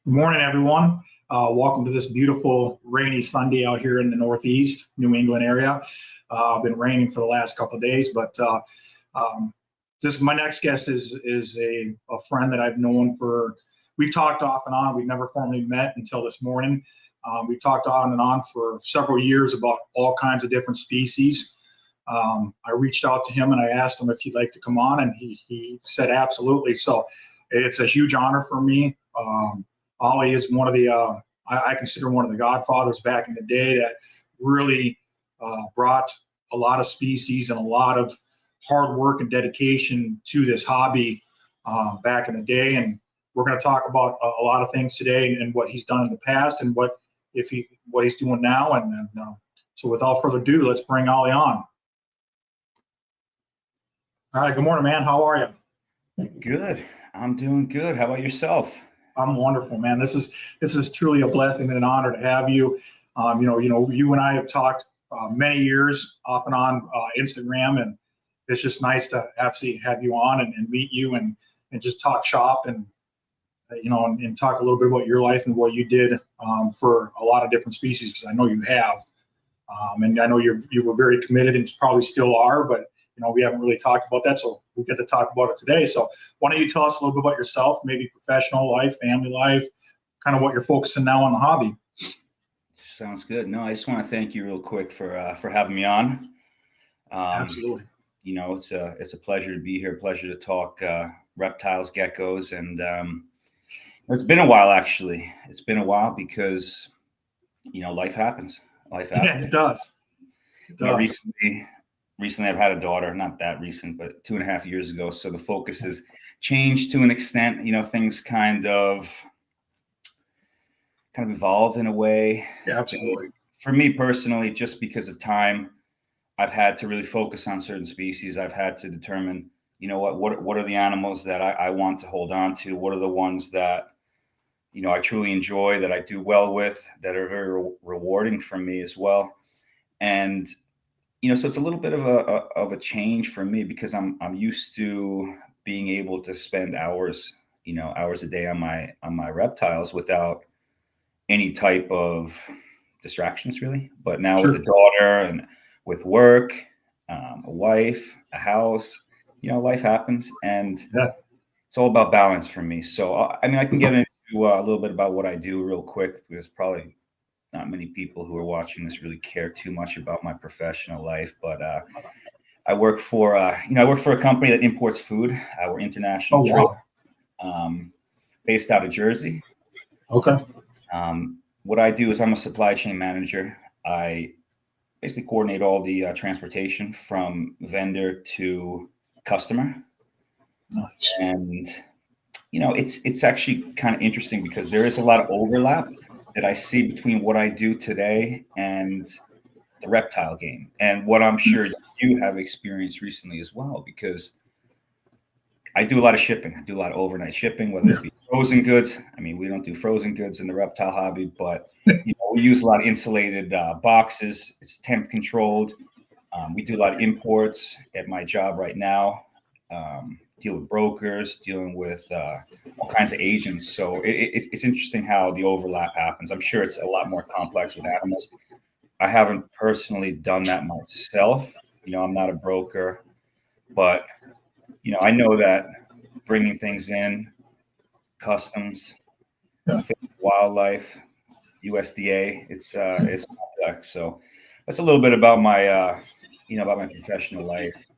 Good morning, everyone. Welcome to this beautiful rainy Sunday out here in the Northeast New England area. Been raining for the last couple of days, but this my next guest is a friend that I've known for. We've talked off and on. We've never formally met until this morning. We've talked on and on for several years about all kinds of different species. I reached out to him and I asked him if he'd like to come on, and he said absolutely. So it's a huge honor for me. Ollie is one of the, I consider one of the godfathers back in the day that really brought a lot of species and a lot of hard work and dedication to this hobby back in the day. And we're going to talk about a lot of things today and what he's done in the past and what he's doing now. And so without further ado, let's bring Ollie on. All right. Good morning, man. How are you? Good. I'm doing good. How about yourself? I'm wonderful, man. This is truly a blessing and an honor to have you. You and I have talked many years off and on Instagram, and it's just nice to absolutely have you on and meet you and just talk shop and and talk a little bit about your life and what you did for a lot of different species, because I know you have, and I know you were very committed and probably still are, but we haven't really talked about that, so we'll get to talk about it today. So why don't you tell us a little bit about yourself, maybe professional life, family life, kind of what you're focusing now on the hobby. Sounds good. No, I just want to thank you real quick for having me on. Absolutely. It's a pleasure to be here, pleasure to talk reptiles, geckos, and it's been a while, actually. It's been a while because, life happens. Yeah, it does. Recently, I've had a daughter, not that recent, but 2.5 years ago. So the focus has changed to an extent. Things kind of evolve in a way. Yeah, absolutely. For me personally, just because of time, I've had to really focus on certain species. I've had to determine, what are the animals that I want to hold on to? What are the ones that, I truly enjoy, that I do well with, that are very rewarding for me as well. And so it's a little bit of a change for me because I'm used to being able to spend hours a day on my reptiles without any type of distractions, really. But now Sure. with a daughter and with work, a wife, a house, life happens, and it's all about balance for me. So I can get into a little bit about what I do real quick, because probably not many people who are watching this really care too much about my professional life, but I work for a company that imports food. We're international. Oh, wow. Based out of Jersey. Okay. What I do is I'm a supply chain manager. I basically coordinate all the transportation from vendor to customer. Nice. And it's actually kind of interesting because there is a lot of overlap that I see between what I do today and the reptile game, and what I'm sure you have experienced recently as well, because I do a lot of shipping. I do a lot of overnight shipping, whether it be frozen goods. We don't do frozen goods in the reptile hobby, but we use a lot of insulated boxes. It's temp controlled. We do a lot of imports at my job right now. Deal with brokers, dealing with all kinds of agents. So it's interesting how the overlap happens. I'm sure it's a lot more complex with animals. I haven't personally done that myself. I'm not a broker, but I know that bringing things in, customs, wildlife, USDA, it's complex. So that's a little bit about my about my professional life.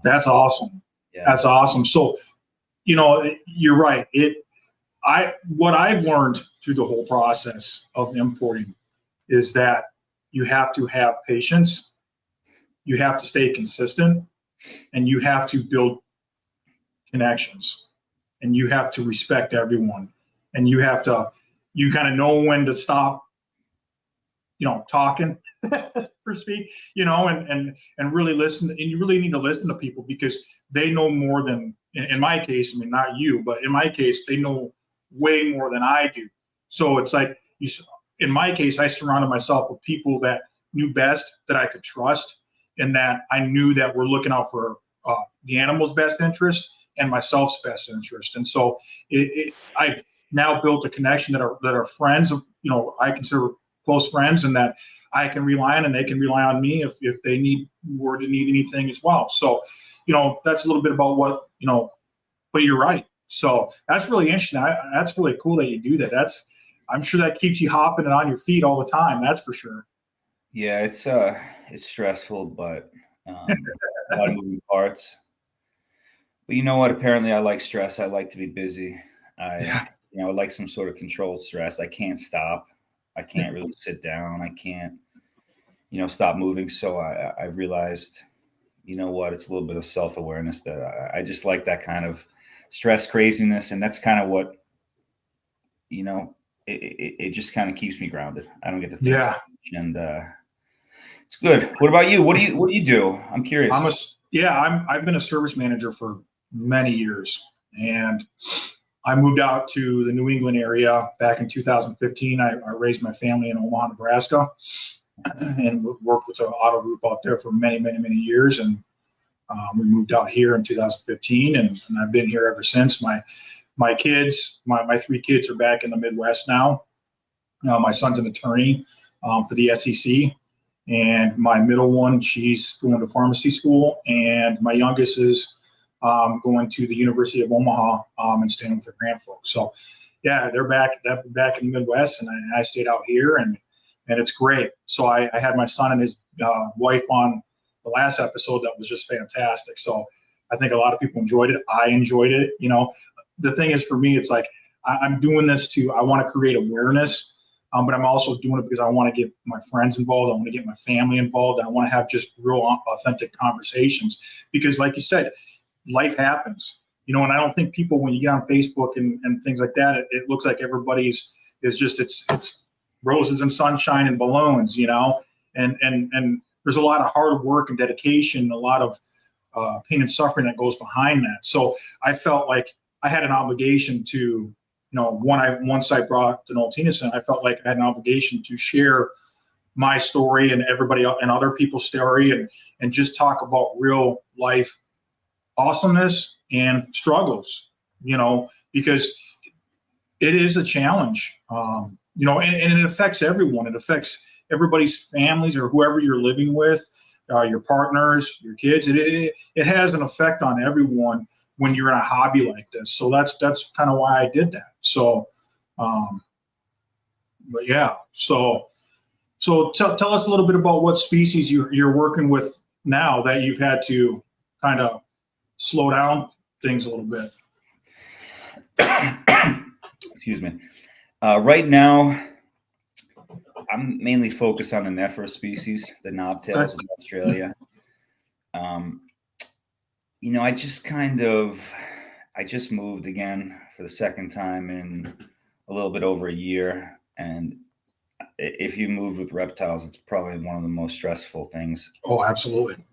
That's awesome. Yeah. That's awesome. So, you're right. What I've learned through the whole process of importing is that you have to have patience, you have to stay consistent, and you have to build connections, and you have to respect everyone, and you kind of know when to stop, talking for speak, and really listen. And you really need to listen to people because they know more than, in my case, not you, but in my case, they know way more than I do. So it's like, in my case, I surrounded myself with people that knew best, that I could trust, and that I knew that we're looking out for the animal's best interest and myself's best interest. And so I've now built a connection that are friends of, I consider close friends, and that I can rely on, and they can rely on me if they were to need anything as well. So, that's a little bit about what, but you're right. So that's really interesting. That's really cool that you do that. I'm sure that keeps you hopping and on your feet all the time. That's for sure. Yeah, it's stressful, but a lot of moving parts. But you know what? Apparently, I like stress. I like to be busy. Yeah. I like some sort of controlled stress. I can't stop. I can't really sit down. I can't, stop moving. So I've realized, you know what? It's a little bit of self-awareness that I just like that kind of stress, craziness, and that's kind of what, it just kind of keeps me grounded. I don't get to think too much, and it's good. What about you? What do you do? I'm curious. I've been a service manager for many years, and I moved out to the New England area back in 2015. I raised my family in Omaha, Nebraska, and worked with an auto group out there for many, many, many years. And we moved out here in 2015, and I've been here ever since. My kids, my three kids are back in the Midwest now. My son's an attorney for the SEC, and my middle one, she's going to pharmacy school, and my youngest is going to the University of Omaha and staying with their grandfolks. So, yeah, they're back in the Midwest, and I stayed out here, and it's great. So I had my son and his wife on the last episode. That was just fantastic. So I think a lot of people enjoyed it. I enjoyed it. The thing is, for me, it's like I'm doing this I want to create awareness. But I'm also doing it because I want to get my friends involved. I want to get my family involved. I want to have just real authentic conversations because, like you said, life happens, and I don't think people, when you get on Facebook and things like that, it looks like everybody's it's roses and sunshine and balloons, and there's a lot of hard work and dedication, a lot of pain and suffering that goes behind that. So I felt like I had an obligation to, once I brought the Noltenas in, I felt like I had an obligation to share my story and everybody else and other people's story, and just talk about real life awesomeness and struggles, because it is a challenge, and it affects everyone. It affects everybody's families or whoever you're living with, your partners, your kids. It has an effect on everyone when you're in a hobby like this. So that's kind of why I did that. So, but yeah, so tell us a little bit about what species you're working with now that you've had to kind of slow down things a little bit. Excuse me. Right now, I'm mainly focused on the Nephra species, the knobtails of Australia. I just moved again for the second time in a little bit over a year. And if you move with reptiles, it's probably one of the most stressful things. Oh, absolutely.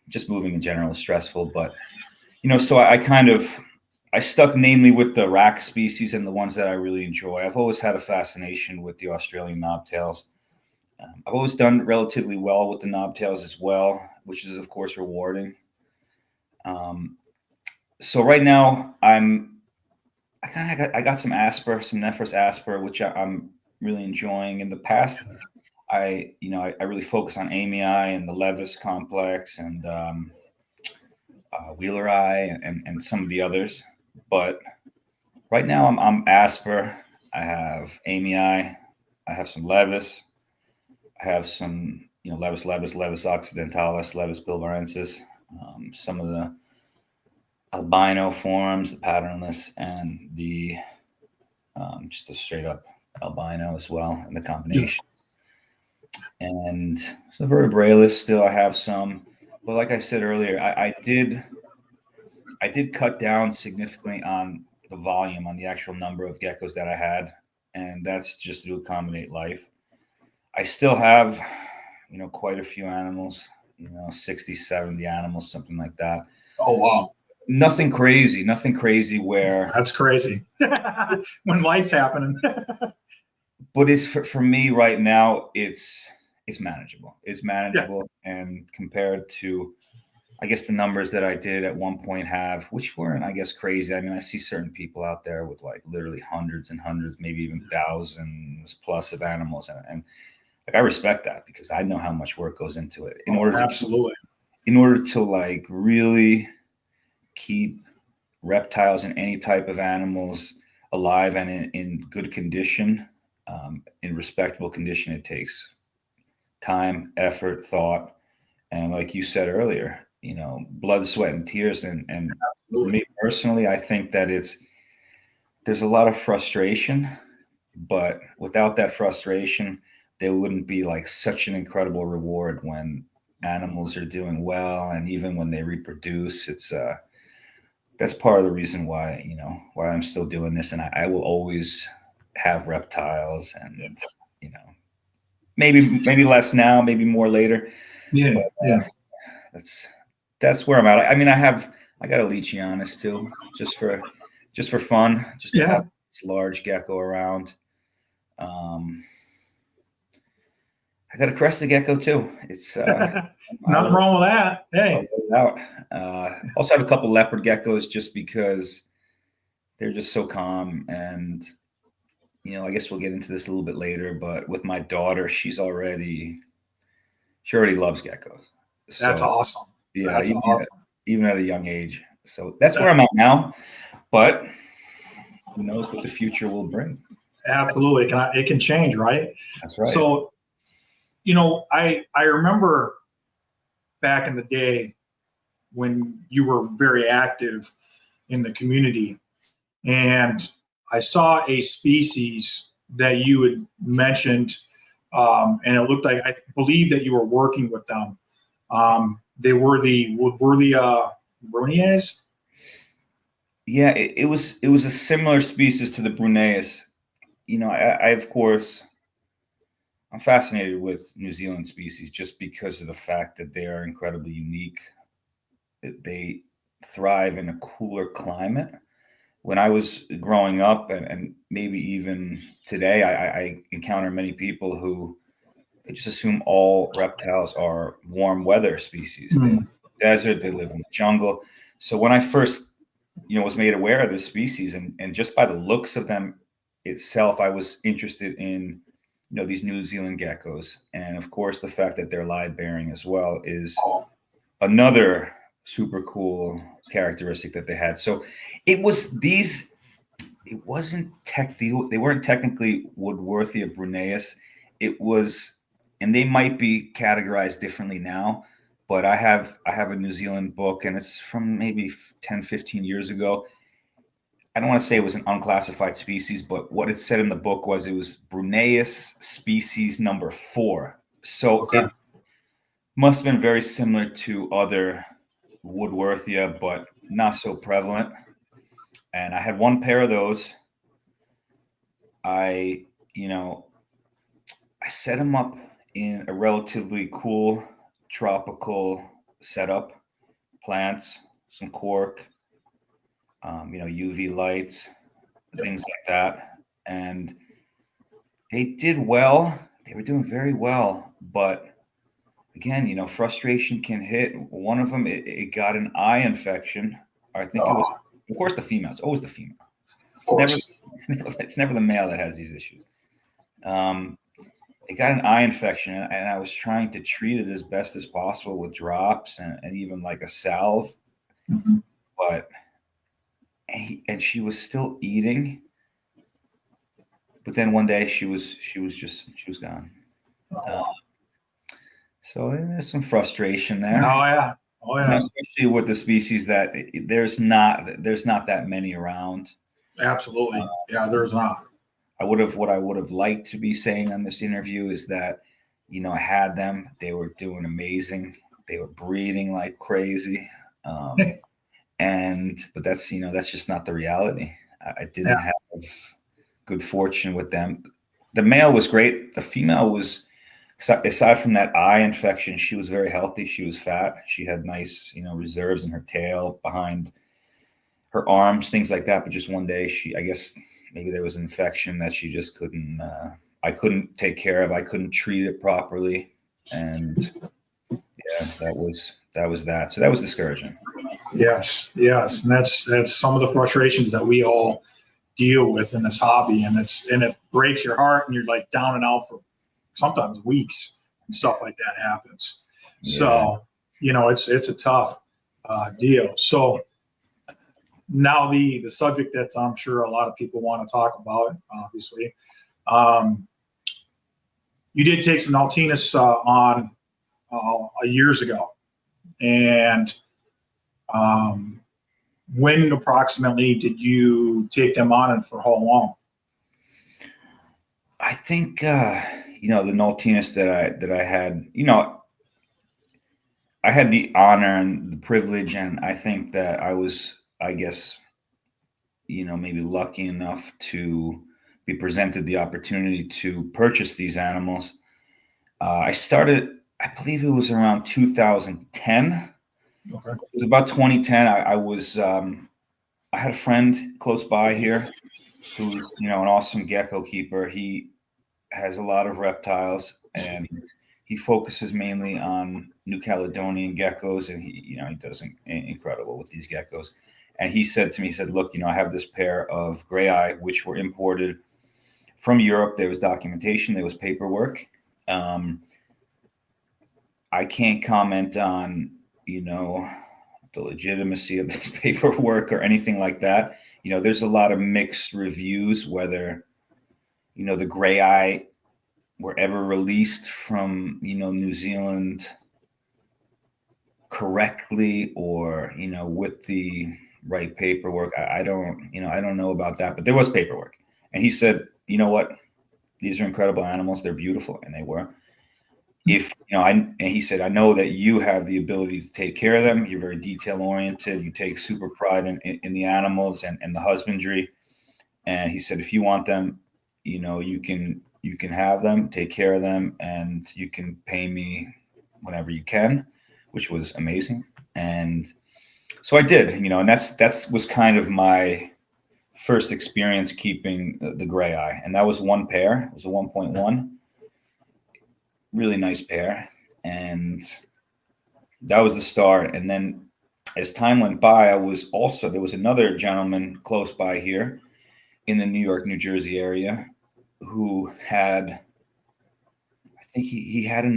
Just moving in general is stressful, but, so I stuck mainly with the rack species and the ones that I really enjoy. I've always had a fascination with the Australian knobtails. I've always done relatively well with the knobtails as well, which is, of course, rewarding. So right now I got some Nephris asper, which I'm really enjoying. In the past, I really focus on amii and the Levis complex and Wheeleri and some of the others. But right now I'm asper. I have amii. I have some Levis. I have some Levis occidentalis, Levis bilbarensis, some of the albino forms, the patternless, and the just a straight up albino as well in the combination. Yeah. And so vertebralis still I have some, but like I said earlier, I did cut down significantly on the volume, on the actual number of geckos that I had, and that's just to accommodate life. I still have quite a few animals, 60, 70 animals, something like that. Oh wow. Nothing crazy where that's crazy when life's happening. But it's for me right now, it's manageable. It's manageable. Yeah. And compared to I guess the numbers that I did at one point have, which weren't, I guess, crazy. I mean, I see certain people out there with like literally hundreds and hundreds, maybe even thousands plus of animals. And like, I respect that because I know how much work goes into it Absolutely. in order to like really keep reptiles and any type of animals alive and in good condition, in respectable condition. It takes time, effort, thought, and like you said earlier, blood, sweat, and tears. And for me personally, I think that there's a lot of frustration, but without that frustration, there wouldn't be like such an incredible reward when animals are doing well, and even when they reproduce. It's that's part of the reason why why I'm still doing this, and I will always have reptiles, and maybe less now, maybe more later. Yeah, but, that's where I'm at. I mean, I got a Leachianus too, just for fun, just to have this large gecko around. I got a crested gecko too. It's nothing wrong with that. Hey, also have a couple leopard geckos just because they're just so calm. And I guess we'll get into this a little bit later, but with my daughter, she already loves geckos. So, that's awesome. Yeah, that's awesome. Even at a young age. So that's where I'm at now. But who knows what the future will bring? Absolutely, it can change, right? That's right. So, I remember back in the day when you were very active in the community, and I saw a species that you had mentioned, and it looked like, I believe that you were working with them. They were the Bruniers. Yeah, it was a similar species to the Bruneius. I of course, I'm fascinated with New Zealand species just because of the fact that they are incredibly unique. They thrive in a cooler climate. When I was growing up, and maybe even today, I encounter many people who they just assume all reptiles are warm weather species. They live in the desert, they live in the jungle. So when I first, was made aware of this species, and just by the looks of them itself, I was interested in, these New Zealand geckos. And of course, the fact that they're live bearing as well is another super cool characteristic that they had. So they weren't technically Woodworthia Bruneius. It was, and they might be categorized differently now, but I have a New Zealand book, and it's from maybe 10, 15 years ago. I don't want to say it was an unclassified species, but what it said in the book was it was Bruneius species number 4. So It must have been very similar to other Woodworthia, but not so prevalent. And I had one pair of those. I set them up in a relatively cool tropical setup, plants, some cork, UV lights, things like that. And they did well. They were doing very well. But again, frustration can hit. One of them, it got an eye infection. I think it was, of course, the female. It's always the female. Of course. It's never the male that has these issues. It got an eye infection, and I was trying to treat it as best as possible with drops and even like a salve. Mm-hmm. But and she was still eating, but then one day she was gone. So there's some frustration there. Oh yeah. Especially with the species that there's not that many around. Absolutely. Yeah, there's not. What I would have liked to be saying on this interview is that, I had them, they were doing amazing. They were breeding like crazy. But that's, that's just not the reality. I didn't have good fortune with them. The male was great. The female was, aside from that eye infection, she was very healthy. She was fat. She had nice, reserves in her tail, behind her arms, things like that. But just one day, I guess maybe there was an infection that she just couldn't, I couldn't take care of. I couldn't treat it properly. And yeah, that was that. So that was discouraging. Yes, yes, and that's some of the frustrations that we all deal with in this hobby, and it breaks your heart, and you're like down and out for sometimes weeks, and stuff like that happens. Yeah. So it's a tough deal. So now the subject that I'm sure a lot of people want to talk about, obviously, you did take some Altinus on years ago, and when approximately did you take them on, and for how long? I think the Nautinus that I had, I had the honor and the privilege, and I think that I was, I guess, maybe lucky enough to be presented the opportunity to purchase these animals. I started, I believe it was around 2010. Okay. It was about 2010. I had a friend close by here who's, an awesome gecko keeper. He has a lot of reptiles, and he focuses mainly on New Caledonian geckos, and he does incredible with these geckos. And he said to me, look, I have this pair of gray eye, which were imported from Europe. There was documentation, there was paperwork. I can't comment on, the legitimacy of this paperwork or anything like that. There's a lot of mixed reviews, whether, the gray eye were ever released from, New Zealand correctly, or, with the right paperwork. I don't know about that, but there was paperwork. And he said, you know what? These are incredible animals. They're beautiful. And they were. And he said, I know that you have the ability to take care of them. You're very detail oriented. You take super pride in the animals and the husbandry. And he said, if you want them, you can have them, take care of them, and you can pay me whenever you can, which was amazing. And so I did, and that's was kind of my first experience keeping the gray eye. And that was one pair. It was a 1.1. Really nice pair, and that was the start. And then as time went by, there was another gentleman close by here in the New York, New Jersey area who had, I think he had like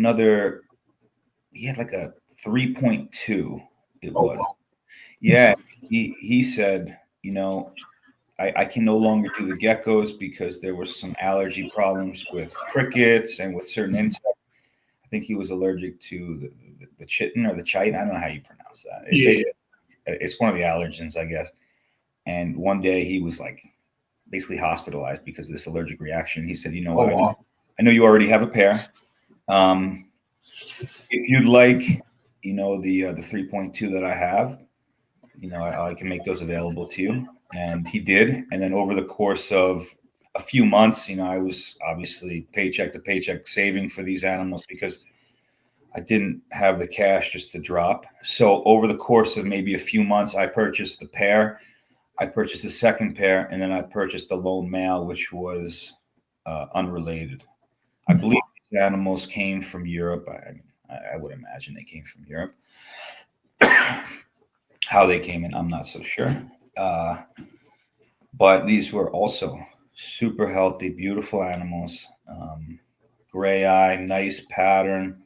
a 3.2. It was. Wow. Yeah. He said, I can no longer do the geckos because there was some allergy problems with crickets and with certain insects. I think he was allergic to the chitin or the chitin. I don't know how you pronounce that. It's one of the allergens, I guess. And one day he was like basically hospitalized because of this allergic reaction. He said, what? Wow. I know you already have a pair. If you'd like, the 3.2 that I have, I can make those available to you. And he did. And then over the course of a few months, I was obviously paycheck to paycheck saving for these animals because I didn't have the cash just to drop. So over the course of maybe a few months, I purchased the pair. I purchased the second pair, and then I purchased the lone male, which was unrelated. I believe these animals came from Europe. I would imagine they came from Europe. How they came in, I'm not so sure. But these were also super healthy, beautiful animals. Gray eye, nice pattern,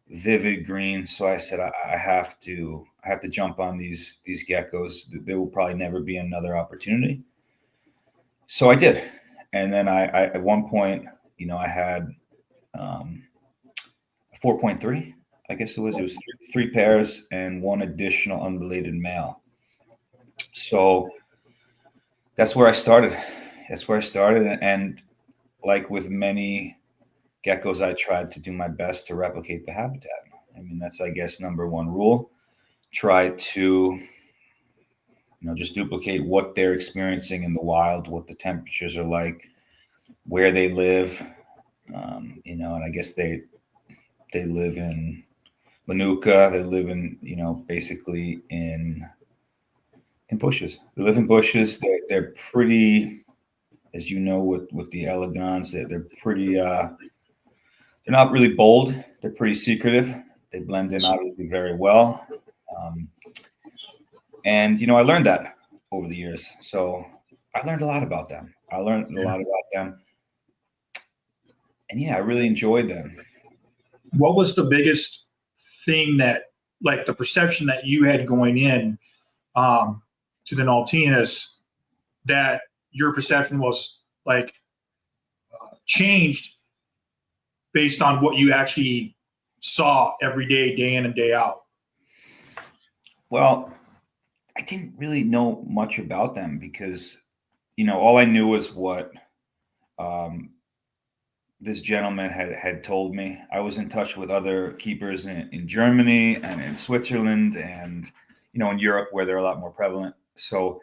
vivid green. So I said, I have to jump on these geckos. There will probably never be another opportunity. So I did. And then I at one point, I had a 4.3, I guess it was three pairs and one additional unrelated male. So that's where I started. And like with many geckos, I tried to do my best to replicate the habitat. I mean, that's, I guess, number one rule. Try to, just duplicate what they're experiencing in the wild, what the temperatures are like, where they live. And I guess they live in Manuka. They live in, basically in bushes. They live in bushes. They're pretty, as you know, with the elegans, they're pretty. They're not really bold. They're pretty secretive. They blend in obviously very well. And, I learned that over the years. So I learned a lot about them. And yeah, I really enjoyed them. What was the biggest thing that, like the perception that you had going in to the Nautilus, that your perception was like changed based on what you actually saw every day, day in and day out? Well, I didn't really know much about them because, all I knew was what this gentleman had told me. I was in touch with other keepers in Germany and in Switzerland and, in Europe where they're a lot more prevalent. So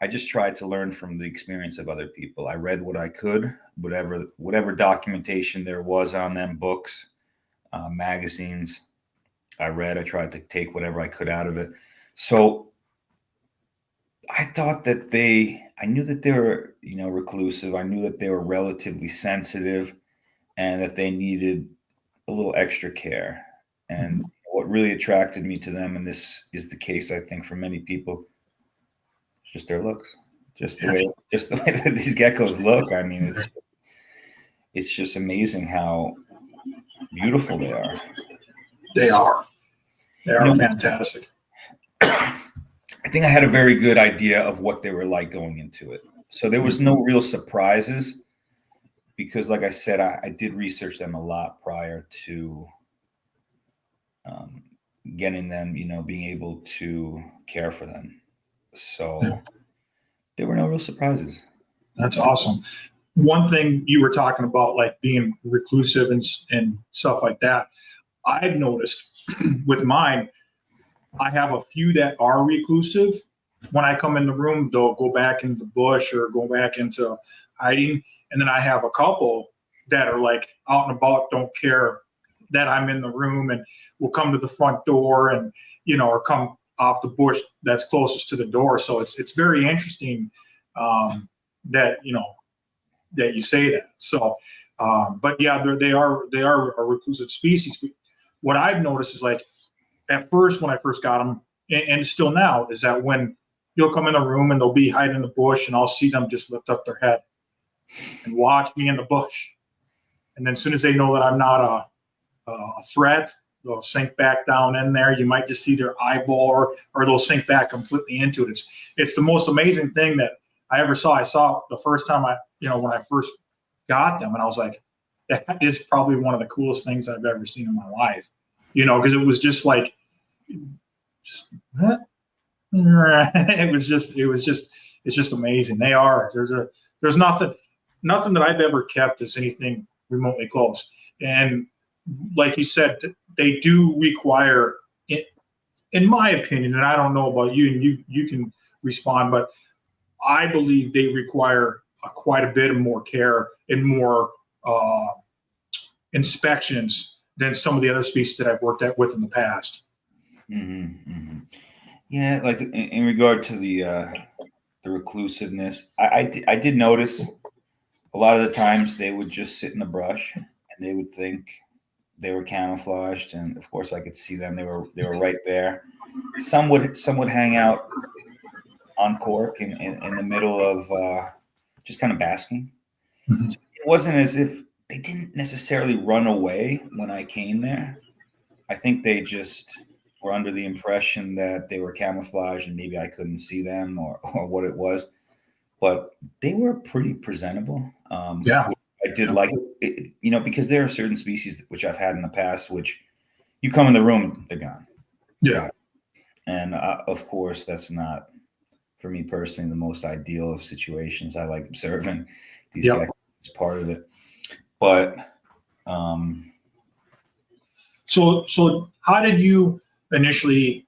I just tried to learn from the experience of other people. I read what I could, whatever documentation there was on them, books, magazines. I tried to take whatever I could out of it. So I thought that I knew that they were, reclusive. I knew that they were relatively sensitive and that they needed a little extra care. And what really attracted me to them, and this is the case, I think, for many people, is just their looks, just the way that these geckos look. I mean, it's just amazing how beautiful they are. They are fantastic. I think I had a very good idea of what they were like going into it. So there was no real surprises because, like I said, I did research them a lot prior to getting them, being able to care for them. So there were no real surprises. That's awesome. One thing you were talking about, like being reclusive and stuff like that, I've noticed with mine, I have a few that are reclusive. When I come in the room, they'll go back into the bush or go back into hiding. And then I have a couple that are like out and about, don't care that I'm in the room, and will come to the front door and, or come off the bush that's closest to the door. So it's very interesting that, that you say that. So, but yeah, they are a reclusive species. What I've noticed is, like, at first, when I first got them, and still now, is that when you'll come in a room and they'll be hiding in the bush, and I'll see them just lift up their head and watch me in the bush. And then as soon as they know that I'm not a threat, they'll sink back down in there. You might just see their eyeball, or they'll sink back completely into it. It's the most amazing thing that I ever saw. I saw the first time when I first got them, and I was like, that is probably one of the coolest things I've ever seen in my life. Because it was just like, what? It's just amazing. They are. There's nothing that I've ever kept as anything remotely close. And like you said, they do require, in my opinion, and I don't know about you, and you can respond, but I believe they require quite a bit of more care and more inspections than some of the other species that I've worked with in the past. Mm-hmm, mm-hmm. Yeah, like in regard to the reclusiveness, I did notice a lot of the times they would just sit in the brush and they would think they were camouflaged, and of course I could see them. They were right there. Some would hang out on cork in the middle of just kind of basking. Mm-hmm. So it wasn't as if they didn't necessarily run away when I came there. I think they just were under the impression that they were camouflaged and maybe I couldn't see them or what it was. But they were pretty presentable. Yeah. I did like it, because there are certain species which I've had in the past, which you come in the room, they're gone. Yeah. And of course, that's not, for me personally, the most ideal of situations. I like observing these guys as part of it. But so how did you initially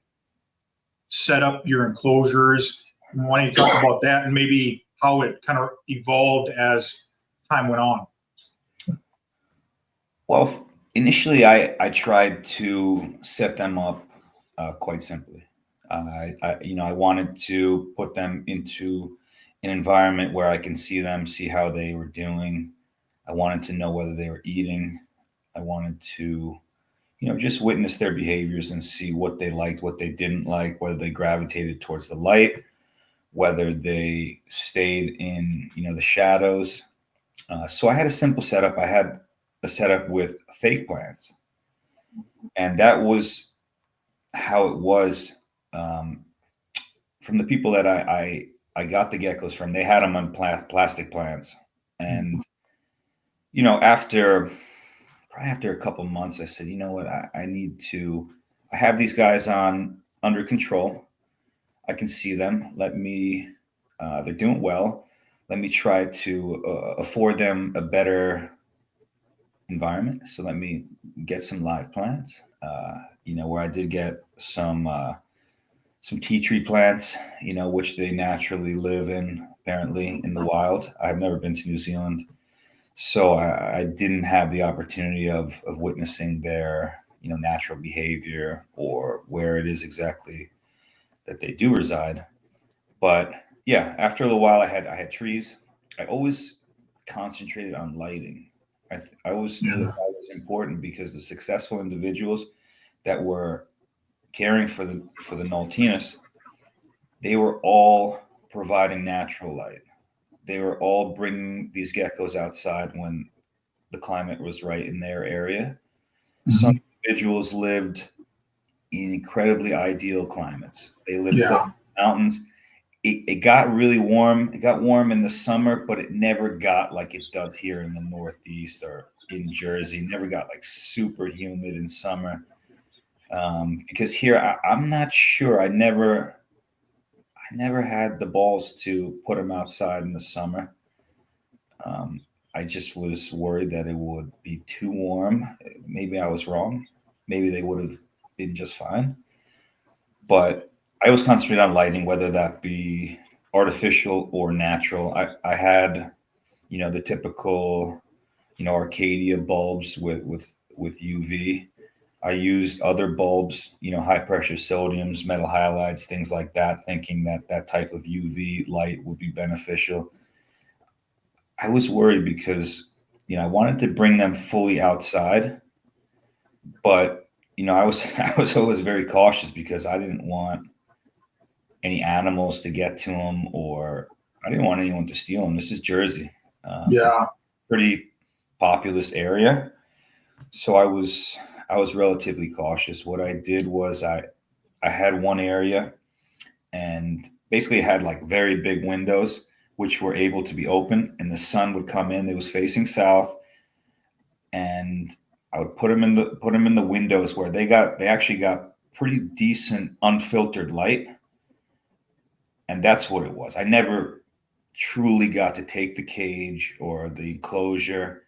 set up your enclosures? Why don't you talk about that and maybe how it kind of evolved as time went on? Well, initially I tried to set them up quite simply. I wanted to put them into an environment where I can see them, see how they were doing. I wanted to know whether they were eating. I wanted to, just witness their behaviors and see what they liked, what they didn't like, whether they gravitated towards the light, whether they stayed in, the shadows. So I had a simple setup. I had a setup with fake plants, and that was how it was. From the people that I got the geckos from, they had them on plastic plants, and after a couple months, I said, you know what, I have these guys under control. I can see them. They're doing well. Let me try to afford them a better environment. So let me get some live plants, where I did get some tea tree plants, which they naturally live in, apparently, in the wild. I've never been to New Zealand, so I didn't have the opportunity of witnessing their, natural behavior or where it is exactly that they do reside. But yeah, after a little while, I had trees. I always concentrated on lighting. I always knew that was important, because the successful individuals that were caring for the Noltenas, they were all providing natural light. They were all bringing these geckos outside when the climate was right in their area. Mm-hmm. Some individuals lived in incredibly ideal climates. They lived close to mountains. It got really warm. It got warm in the summer, but it never got like it does here in the Northeast or in Jersey. It never got like super humid in summer. Because here, I'm not sure. I never had the balls to put them outside in the summer. I just was worried that it would be too warm. Maybe I was wrong. Maybe they would have been just fine. But I always concentrate on lighting, whether that be artificial or natural. I had, the typical, Arcadia bulbs with UV. I used other bulbs, high pressure sodiums, metal halides, things like that, thinking that type of UV light would be beneficial. I was worried because, I wanted to bring them fully outside, but, I was always very cautious, because I didn't want any animals to get to them, or I didn't want anyone to steal them. This is Jersey. It's a pretty populous area. So I was relatively cautious. What I did was I had one area, and basically had like very big windows, which were able to be open, and the sun would come in. It was facing south, and I would put them in the windows where they actually got pretty decent unfiltered light. And that's what it was. I never truly got to take the cage or the enclosure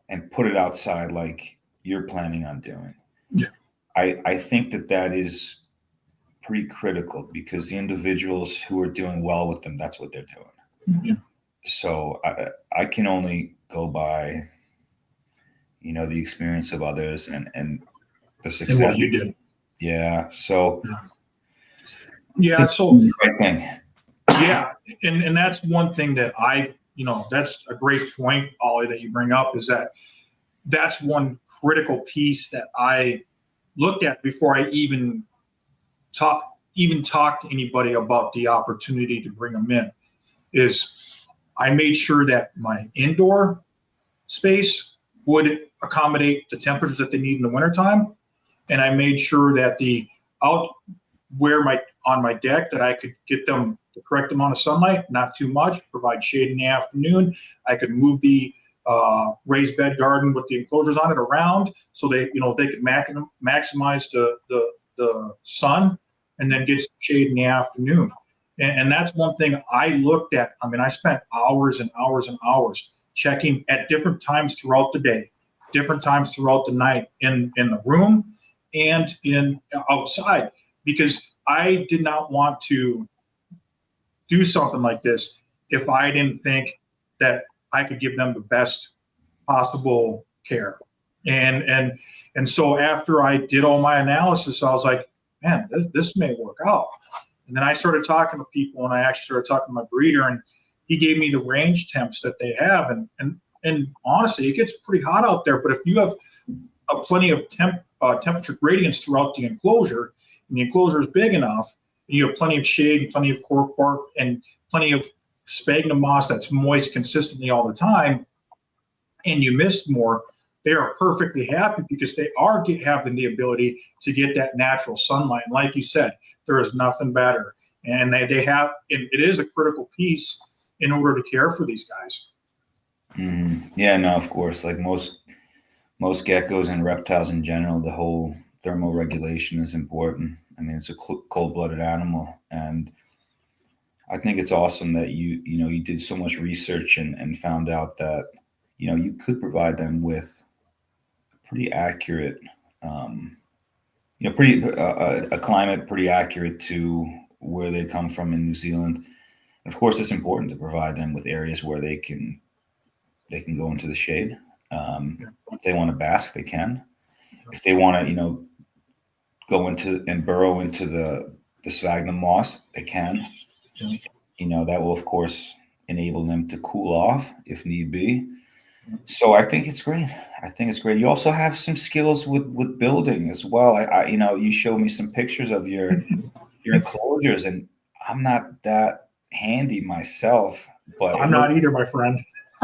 and put it outside like you're planning on doing. Yeah. I think that is pretty critical, because the individuals who are doing well with them, that's what they're doing. Yeah. So I can only go by, the experience of others and the success. And what you did. Yeah. So. Yeah. So. Right thing. Yeah. And that's one thing that that's a great point, Ollie, that you bring up, is that's one critical piece that I looked at before I even talked to anybody about the opportunity to bring them in. Is I made sure that my indoor space would accommodate the temperatures that they need in the wintertime. And I made sure that on my deck, that I could get them the correct amount of sunlight, not too much, provide shade in the afternoon. I could move the raised bed garden with the enclosures on it around, so they could maximize the sun, and then get some shade in the afternoon. And that's one thing I looked at. I mean, I spent hours and hours and hours checking at different times throughout the day, different times throughout the night, in the room and outside, because I did not want to do something like this if I didn't think that I could give them the best possible care. And so after I did all my analysis, I was like, man, this may work out. And then I started talking to people, and I actually started talking to my breeder, and he gave me the range temps that they have. And honestly, it gets pretty hot out there, but if you have plenty of temperature gradients throughout the enclosure, and the enclosure is big enough, and you have plenty of shade and plenty of cork bark and plenty of sphagnum moss that's moist consistently all the time, and you mist more, they are perfectly happy because they are having the ability to get that natural sunlight. And like you said, there is nothing better. And they have, it is a critical piece in order to care for these guys. Mm-hmm. Yeah, no, of course. Like most geckos and reptiles in general, the whole thermoregulation is important. I mean, it's a cold-blooded animal, and I think it's awesome that you did so much research and found out that you could provide them with pretty accurate, a climate pretty accurate to where they come from in New Zealand. And of course, it's important to provide them with areas where they can go into the shade. If they want to bask, they can. If they want to, go into and burrow into the sphagnum moss, they can. That will, of course, enable them to cool off if need be. So I think it's great. You also have some skills with building as well. You showed me some pictures of your enclosures, and I'm not that handy myself, but I'm not either, my friend.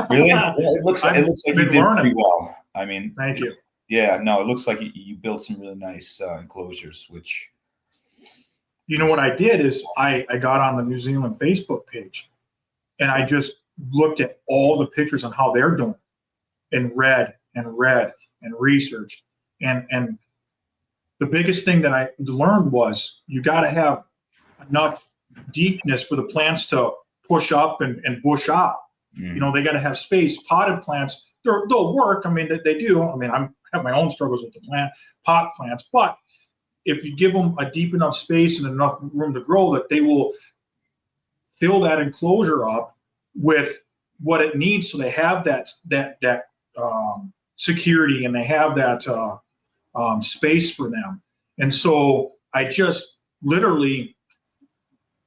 Really? Well, it looks like you did pretty well. I mean, thank you. Yeah, no, it looks like you built some really nice enclosures, which. What I did is I got on the New Zealand Facebook page, and I just looked at all the pictures on how they're doing, and read and researched. And the biggest thing that I learned was you got to have enough deepness for the plants to push up and bush out. They got to have space. Potted plants, they'll work. I mean, they do. I mean, I have my own struggles with the pot plants, but if you give them a deep enough space and enough room to grow, that they will fill that enclosure up with what it needs, so they have that security, and they have that space for them. And so I just literally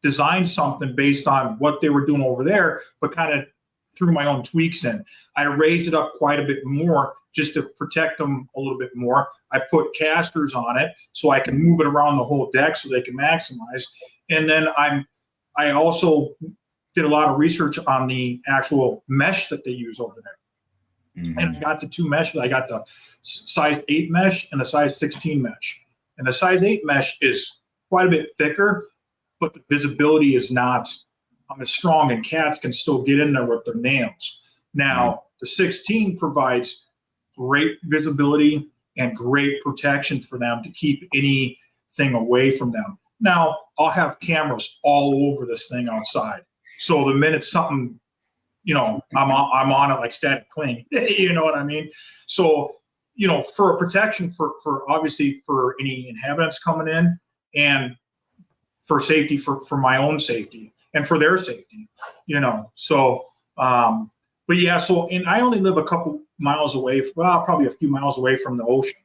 designed something based on what they were doing over there, but kind of threw my own tweaks in. I raised it up quite a bit more just to protect them a little bit more. I put casters on it so I can move it around the whole deck so they can maximize. And then I also did a lot of research on the actual mesh that they use over there. Mm-hmm. And I got the two meshes. I got the size 8 mesh and the size 16 mesh. And the size 8 mesh is quite a bit thicker, but the visibility is not as strong, and cats can still get in there with their nails. Now, the 16 provides great visibility and great protection for them to keep anything away from them. Now, I'll have cameras all over this thing outside. So the minute something, I'm on it like static cling. You know what I mean? So, for a protection for obviously for any inhabitants coming in, and for safety, for my own safety and for their safety, So, but yeah, and I only live a couple miles away, probably a few miles away from the ocean.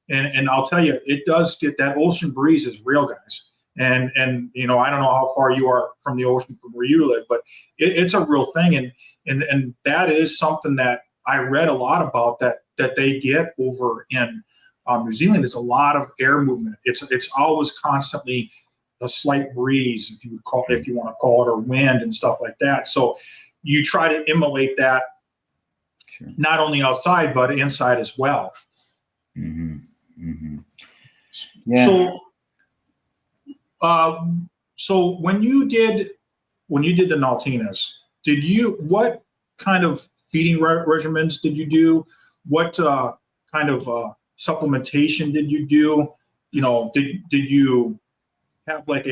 And I'll tell you, it does get, that ocean breeze is real, guys. And I don't know how far you are from the ocean from where you live, but it's a real thing. And that is something that I read a lot about that they get over in New Zealand. Is a lot of air movement. It's always constantly a slight breeze, if you want to call it, or wind and stuff like that. So you try to emulate that, sure, not only outside but inside as well. Mm-hmm. Mm-hmm. Yeah. So when you did the Naltinas, what kind of feeding regimens did you do? What kind of supplementation did you do? Did you have like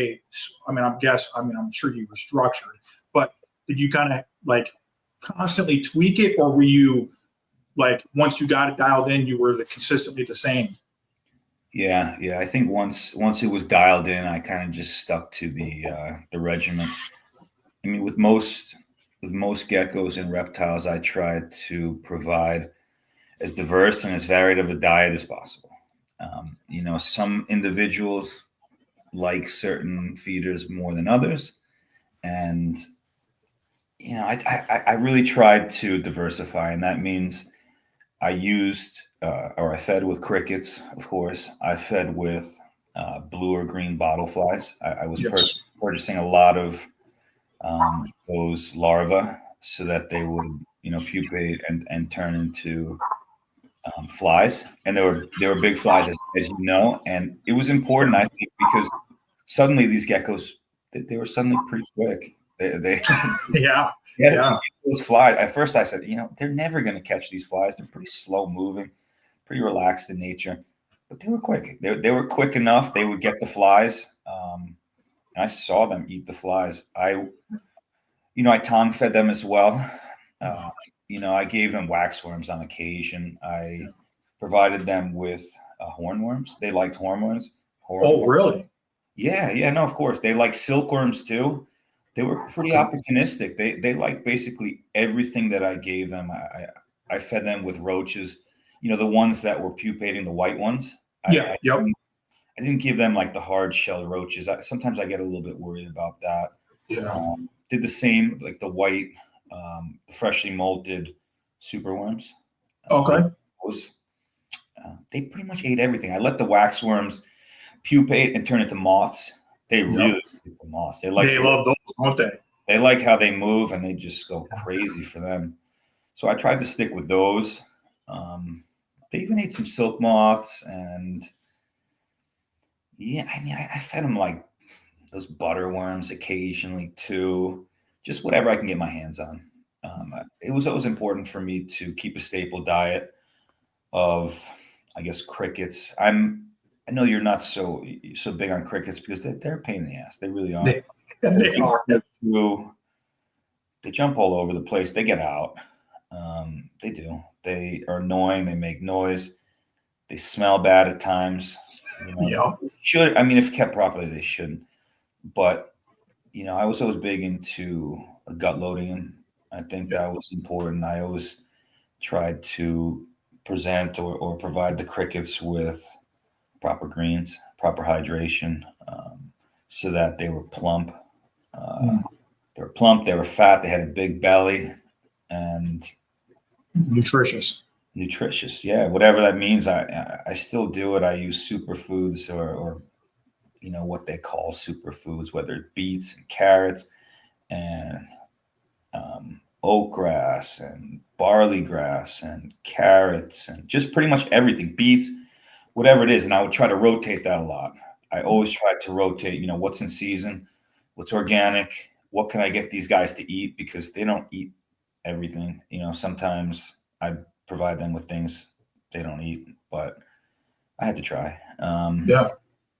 I'm sure you were structured, but did you kind of like constantly tweak it, or were you like, once you got it dialed in, you were consistently the same? Yeah. I think once it was dialed in, I kind of just stuck to the regimen. I mean, with most geckos and reptiles, I try to provide as diverse and as varied of a diet as possible. Some individuals like certain feeders more than others, and I really tried to diversify, and that means I used, or I fed with crickets, of course. I fed with blue or green bottle flies. I was Yes. purchasing a lot of those larvae so that they would, pupate and turn into flies. And they were big flies, as you know. And it was important, I think, because suddenly these geckos, they were suddenly pretty quick. They Yeah. Yeah, to Yeah. get those flies. At first, I said, they're never going to catch these flies. They're pretty slow moving, pretty relaxed in nature, but they were quick. They were quick enough. They would get the flies, and I saw them eat the flies. I tongue fed them as well. Uh, I gave them waxworms on occasion. I provided them with hornworms. They liked hornworms. Oh, really? Yeah, yeah, no, of course. They like silkworms too. They were pretty opportunistic. They like basically everything that I gave them. I fed them with roaches, the ones that were pupating, the white ones. Yeah. Yep. I didn't give them like the hard shell roaches. Sometimes I get a little bit worried about that. Yeah. Did the same, like the white, freshly molted superworms. Okay. They pretty much ate everything. I let the waxworms pupate and turn into moths. They really like the moths. They love those, don't they? They like how they move, and they just go crazy for them. So I tried to stick with those. They even ate some silk moths, and yeah, I mean, I fed them like those butterworms occasionally too, just whatever I can get my hands on. It was always important for me to keep a staple diet of, I guess, crickets. I know you're not so big on crickets because they're a pain in the ass. They really are. They are. They jump all over the place. They get out. They do. They are annoying. They make noise. They smell bad at times. Yeah. If kept properly, they shouldn't. But I was always big into gut loading them. I think that was important. I always tried to present or provide the crickets with proper greens, proper hydration, so that they were plump. They were plump. They were fat. They had a big belly, and Nutritious. Yeah, whatever that means. I still do it. I use superfoods or what they call superfoods, whether it's beets and carrots and oat grass and barley grass and carrots and just pretty much everything, beets, whatever it is. And I would try to rotate that a lot. I always tried to rotate, what's in season, what's organic, what can I get these guys to eat, because they don't eat everything. Sometimes I provide them with things they don't eat, but I had to try.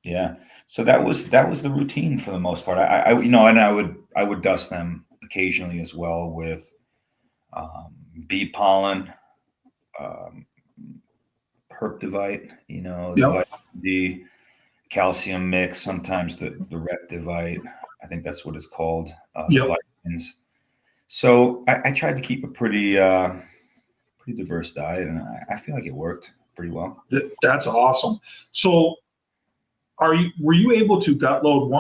Yeah. So that was the routine for the most part. And I would dust them occasionally as well with bee pollen, Herptivite, the vitamin D, calcium mix, sometimes the Reptivite. I think that's what it's called, the vitamins. So I tried to keep a pretty diverse diet, and I feel like it worked pretty well. That's awesome. So were you able to gut load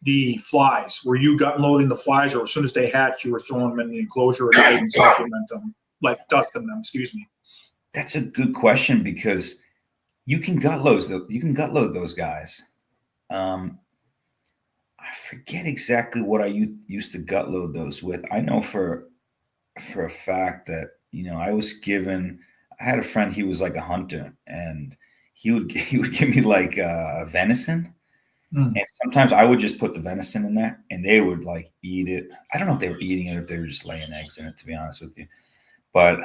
the flies? Were you gut loading the flies, or as soon as they hatch, you were throwing them in the enclosure and didn't supplement them, like dusting them? Excuse me. That's a good question, because you can gut load those guys. I forget exactly what I used to gut load those with. I know for a fact that I had a friend. He was like a hunter, and he would give me like venison. And sometimes I would just put the venison in there, and they would like eat it. I don't know if they were eating it or if they were just laying eggs in it, to be honest with you. But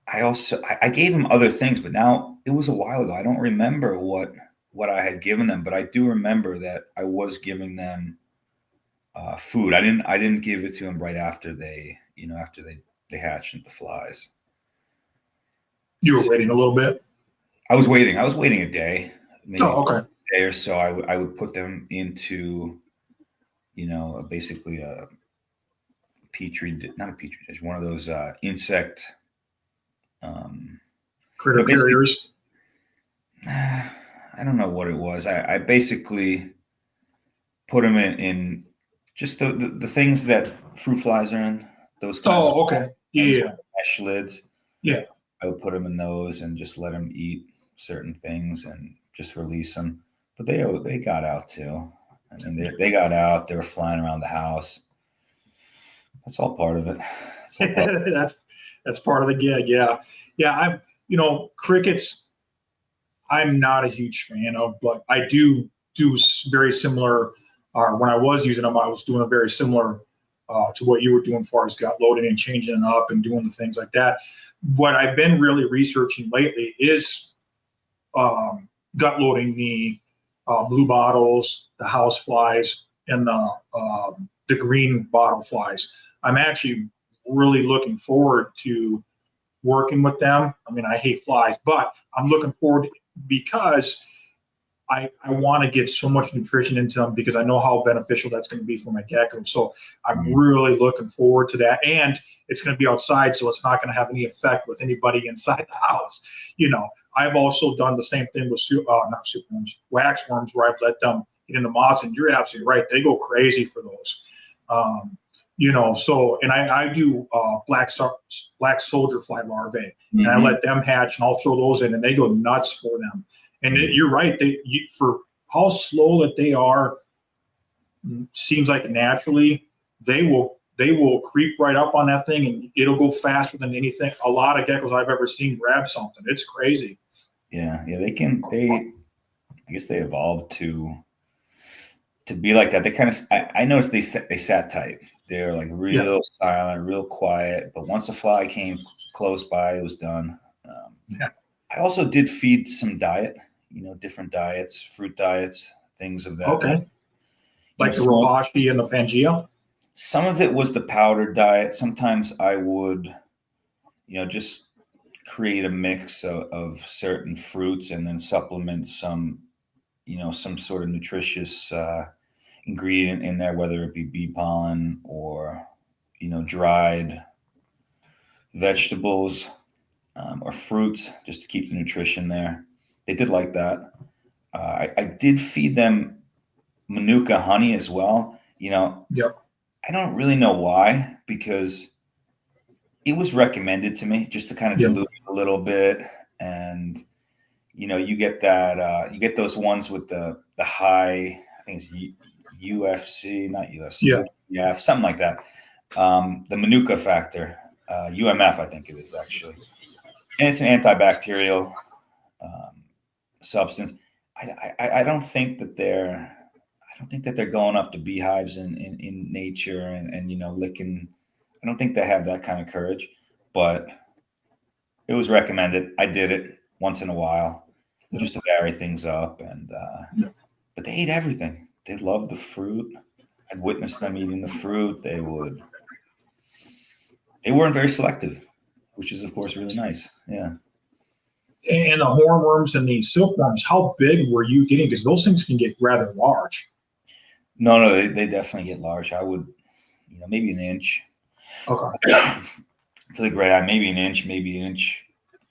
I gave them other things, but now it was a while ago. I don't remember what I had given them, but I do remember that I was giving them food. I didn't give it to them right after they hatched into flies. You were waiting a little bit. I was waiting a day, maybe okay. day or so. I would put them into, basically a not a petri dish, one of those insect Critter carriers. I don't know what it was. I basically put them in just the things that fruit flies are in. Those kind of okay. Yeah. mesh lids. Yeah. I would put them in those and just let them eat certain things and just release them. But they got out too. I mean, they got out. They were flying around the house. That's all part of it. That's part of the gig. Yeah, yeah. Crickets. I'm not a huge fan of, but I do very similar. When I was using them, I was doing a very similar to what you were doing, as far as gut loading and changing it up and doing the things like that. What I've been really researching lately is gut loading the blue bottles, the house flies, and the green bottle flies. I'm actually really looking forward to working with them. I mean, I hate flies, but I'm looking forward because I want to get so much nutrition into them because I know how beneficial that's going to be for my gecko. So I'm really looking forward to that. And it's going to be outside, so it's not going to have any effect with anybody inside the house. I've also done the same thing with not superworms, waxworms, where I've let them get into moths. And you're absolutely right; they go crazy for those. And I do black soldier fly larvae, and I let them hatch, and I'll throw those in, and they go nuts for them. And you're right, for how slow that they are, seems like naturally they will creep right up on that thing, and it'll go faster than anything. A lot of geckos I've ever seen grab something. It's crazy. Yeah, they can. I guess they evolved to be like that. They kind of. I noticed they sat tight. They're like real silent, real quiet. But once a fly came close by, it was done. I also did feed some diet, different diets, fruit diets, things of that. Okay. Like the Rapashi and the Pangea? Some of it was the powdered diet. Sometimes I would, just create a mix of certain fruits and then supplement some sort of nutritious ingredient in there, whether it be bee pollen or, dried vegetables or fruits, just to keep the nutrition there. They did like that. I did feed them Manuka honey as well. Yep. I don't really know why, because it was recommended to me just to kind of dilute it a little bit. And, you get that, you get those ones with the high, I think it's UFC, not UFC, yeah, something like that. The Manuka factor, UMF, I think it is actually. And it's an antibacterial substance. I don't think that they're going up to beehives in nature and licking. I don't think they have that kind of courage, but it was recommended. I did it once in a while just to vary things up. And but they ate everything. They loved the fruit. I'd witnessed them eating the fruit. They weren't very selective, which is of course really nice. Yeah. And the hornworms and the silkworms, how big were you getting? Because those things can get rather large. No, they definitely get large. I would, maybe an inch. Okay. For the gray eye, maybe an inch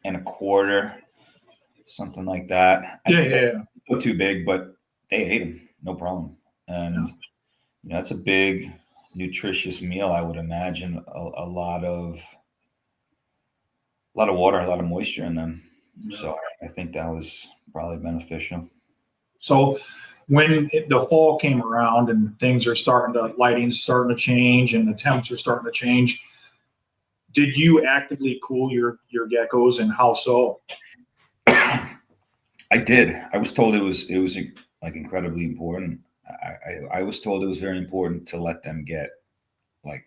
and a quarter, something like that. Yeah. Not too big, but they ate them, no problem. And that's a big, nutritious meal. I would imagine a lot of water, a lot of moisture in them. So I think that was probably beneficial. So when the fall came around and lighting's starting to change and the temps are starting to change, did you actively cool your geckos, and how so? I did. I was told it was like incredibly important. I was told it was very important to let them get like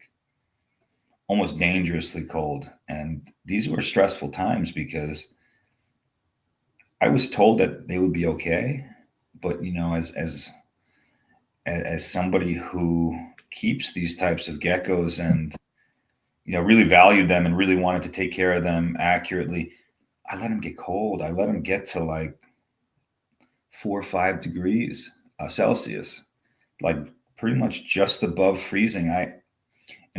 almost dangerously cold. And these were stressful times because I was told that they would be okay. But, as somebody who keeps these types of geckos and, really valued them and really wanted to take care of them accurately, I let them get cold. I let them get to like 4 or 5 degrees Celsius, like pretty much just above freezing. I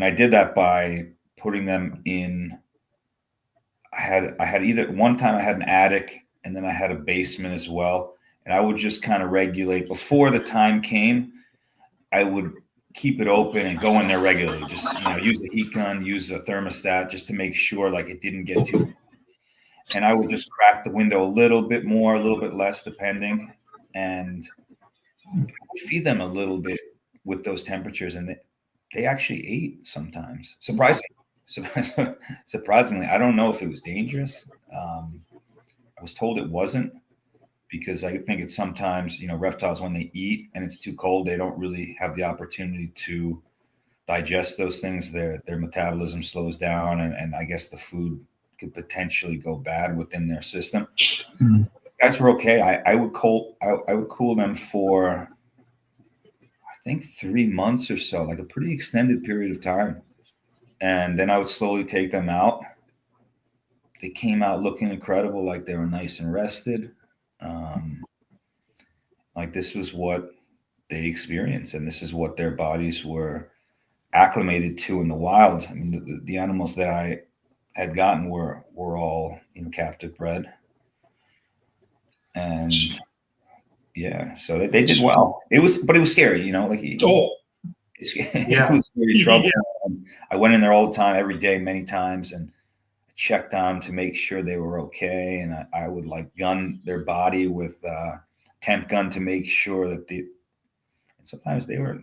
did that by putting them in. I had either one time I had an attic and then I had a basement as well. And I would just kind of regulate before the time came. I would keep it open and go in there regularly. Just use the heat gun, use a thermostat just to make sure like it didn't get too. and I would just crack the window a little bit more, a little bit less, depending, and feed them a little bit with those temperatures, and they actually ate sometimes. Surprisingly, I don't know if it was dangerous. I was told it wasn't, because I think it's sometimes, reptiles, when they eat and it's too cold, they don't really have the opportunity to digest those things. Their metabolism slows down, and I guess the food could potentially go bad within their system. Mm. Guys were okay. I would cool them for, I think, 3 months or so, like a pretty extended period of time. And then I would slowly take them out. They came out looking incredible, like they were nice and rested. Like this was what they experienced, and this is what their bodies were acclimated to in the wild. I mean, the animals that I had gotten were all, captive bred. And yeah, so they did well. It was scary, like it was very trouble. Yeah. I went in there all the time, every day, many times, and checked on to make sure they were okay. And I would like gun their body with temp gun to make sure that and sometimes they were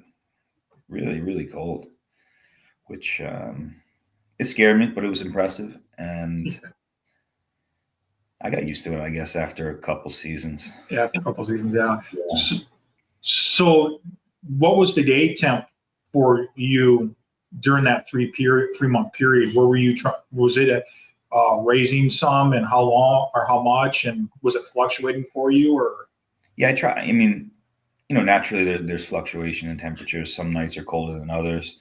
really, really cold, which it scared me, but it was impressive. And I got used to it, I guess, after a couple seasons. Yeah, a couple seasons, yeah. So what was the day temp for you during that 3-month period? Where were you was it raising some, and how long or how much, and was it fluctuating for you? Or yeah, I try. I mean, naturally there's fluctuation in temperatures. Some nights are colder than others,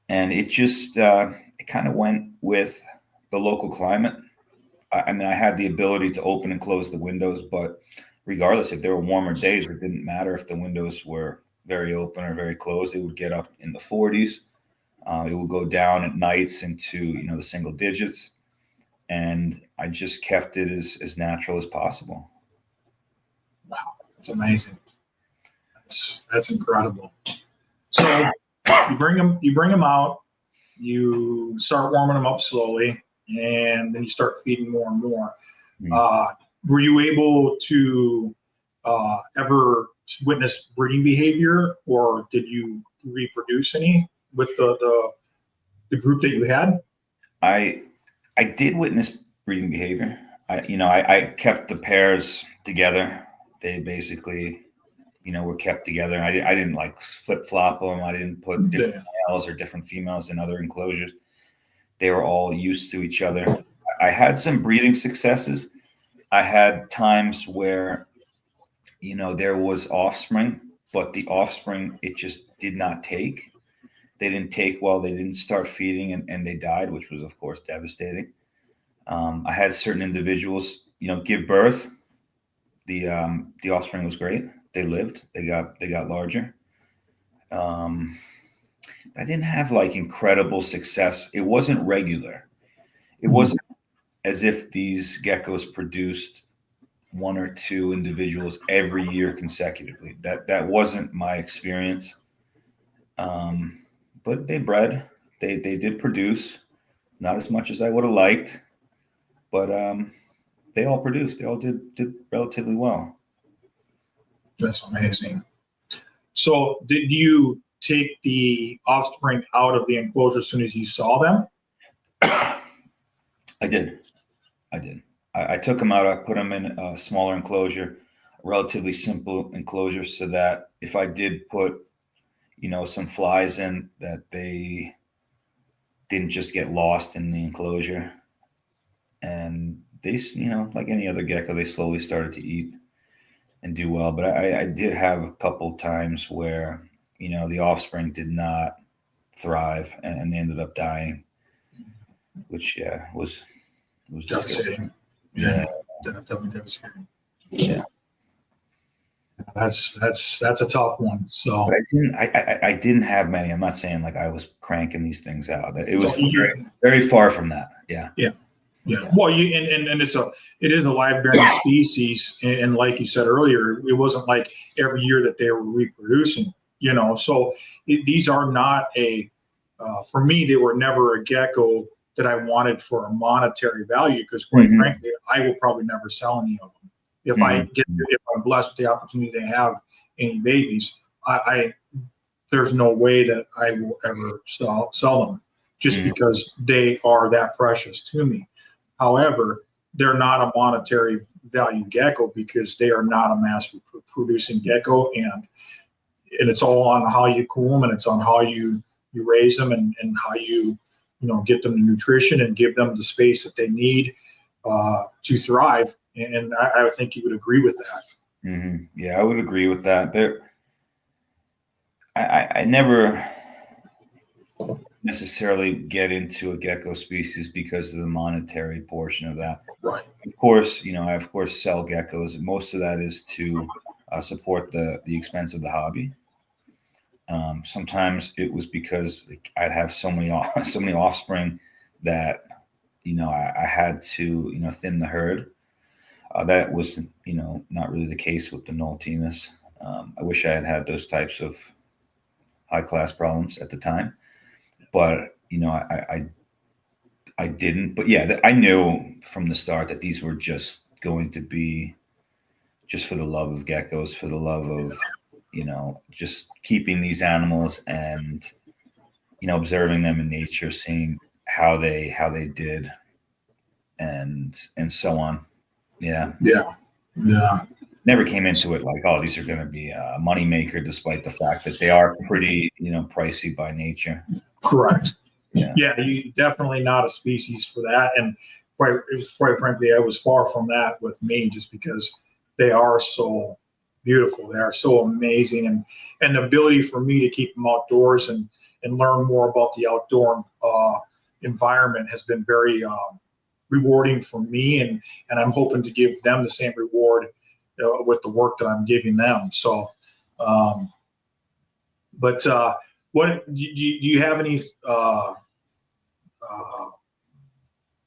and it just it kind of went with the local climate. I mean, I had the ability to open and close the windows, but regardless, if there were warmer days, it didn't matter if the windows were very open or very closed. It would get up in the 40s. It would go down at nights into the single digits, and I just kept it as natural as possible. Wow, that's amazing. That's incredible. So you bring them out, you start warming them up slowly, and then you start feeding more and more. Mm-hmm. Were you able to ever witness breeding behavior, or did you reproduce any with the group that you had? I did witness breeding behavior. I kept the pairs together. They basically, were kept together. I didn't like flip flop them. I didn't put different males or different females in other enclosures. They were all used to each other. I had some breeding successes. I had times where, there was offspring, but the offspring, it just did not take. They didn't take well. They didn't start feeding, and they died, which was, of course, devastating. I had certain individuals, give birth. The offspring was great. They lived. They got larger. I didn't have like incredible success. It wasn't regular. It wasn't as if these geckos produced 1 or 2 individuals every year consecutively. That wasn't my experience. But they bred. They did produce, not as much as I would have liked, but they all produced. They all did relatively well. That's amazing. So did you take the offspring out of the enclosure as soon as you saw them? I did. I took them out. I put them in a smaller enclosure, a relatively simple enclosure, so that if I did put, some flies in, that they didn't just get lost in the enclosure. And they, like any other gecko, they slowly started to eat and do well. But I did have a couple times where, the offspring did not thrive, and they ended up dying, which was devastating. Yeah, definitely devastating. Yeah, that's a tough one. So but I didn't have many. I'm not saying like I was cranking these things out. It was very, very far from that. Yeah. Well, and it is a live bearing species, and like you said earlier, it wasn't like every year that they were reproducing. So these are not for me, they were never a gecko that I wanted for a monetary value, because quite frankly, I will probably never sell any of them. If if I'm blessed with the opportunity to have any babies, I there's no way that I will ever sell them, just because they are that precious to me. However, they're not a monetary value gecko because they are not a mass producing gecko, and it's all on how you cool them, and it's on how you raise them, and how you get them the nutrition and give them the space that they need to thrive. And I think you would agree with that. Yeah, I would agree with that. I never necessarily get into a gecko species because of the monetary portion of that. Right. Of course, I of course sell geckos. Most of that is to support the expense of the hobby. Sometimes it was because I'd have so many offspring that I had to thin the herd. That was not really the case with the Noltemus. I wish I had had those types of high class problems at the time, but I didn't. But yeah, I knew from the start that these were just going to be just for the love of geckos, for the love of just keeping these animals and observing them in nature, seeing how they did, and so on. Yeah. Never came into it like, oh, these are going to be a moneymaker, despite the fact that they are pretty pricey by nature. Correct. Yeah, you definitely not a species for that, and quite frankly, I was far from that with me, just because they are so beautiful, they are so amazing, and the ability for me to keep them outdoors and learn more about the outdoor environment has been very rewarding for me, and I'm hoping to give them the same reward with the work that I'm giving them. So, but what do you have any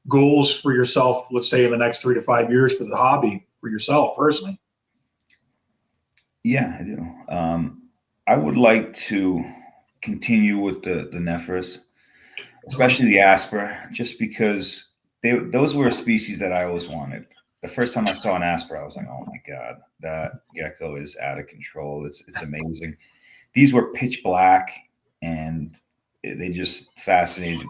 goals for yourself, let's say in the next 3 to 5 years, for the hobby, for yourself personally? Yeah, I do. I would like to continue with the Nephris, especially the Asper, just because those were a species that I always wanted. The first time I saw an Asper, I was like, oh my God, that gecko is out of control. It's amazing. These were pitch black, and they just fascinated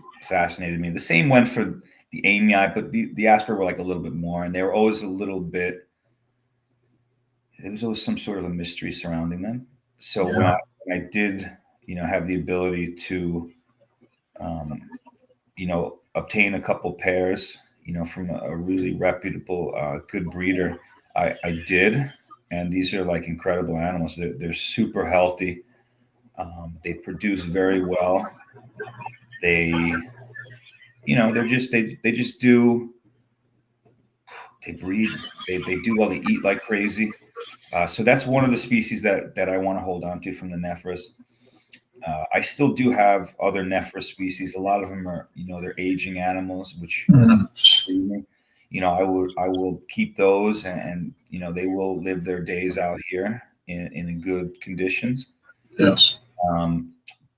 me. The same went for the Amii, but the Asper were like a little bit more, and they were always a little bit, there was always some sort of a mystery surrounding them. So when I did, have the ability to, obtain a couple pairs, from a really reputable, good breeder, I did. And these are like incredible animals. They're super healthy. They produce very well. They, they just do, they breed, they do well, they eat like crazy. So that's one of the species that I want to hold on to from the Nephris. I still do have other Nephris species. A lot of them are, they're aging animals, which, I will keep those, and they will live their days out here in good conditions. Yes.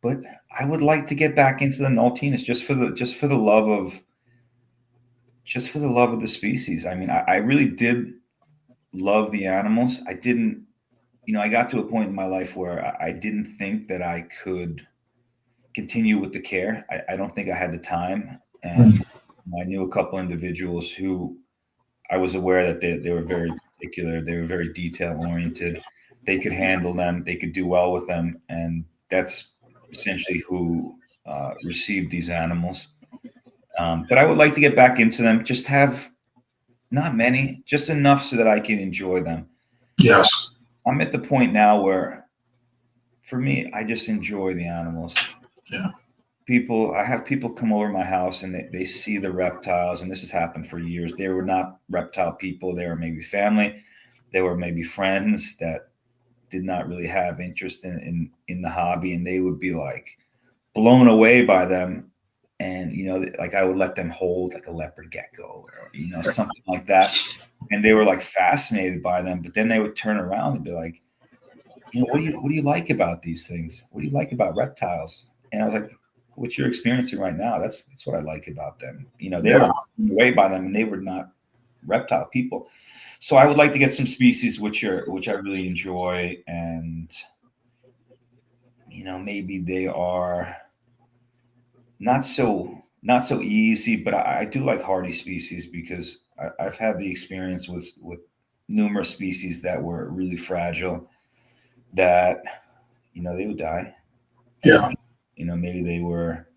But I would like to get back into the Noltemus just for the love of the species. I mean, I really did love the animals. I didn't, I got to a point in my life where I didn't think that I could continue with the care. I don't think I had the time. And I knew a couple individuals who I was aware that they were very particular. They were very detail oriented. They could handle them. They could do well with them. And that's essentially who received these animals. But I would like to get back into them, just have not many, just enough so that I can enjoy them. Yes. I'm at the point now where, for me, I just enjoy the animals. Yeah. I have people come over my house and they see the reptiles, and this has happened for years. They were not reptile people. They were maybe family. They were maybe friends that did not really have interest in the hobby, and they would be like blown away by them. And, like I would let them hold like a leopard gecko or, something like that. And they were like fascinated by them, but then they would turn around and be like, what do you like about these things? What do you like about reptiles? And I was like, what you're experiencing right now, that's what I like about them. They were blown away by them, and they were not reptile people. So I would like to get some species which I really enjoy, and maybe they are not so easy, but I do like hardy species because I've had the experience with numerous species that were really fragile, that they would die. Yeah. And, maybe they were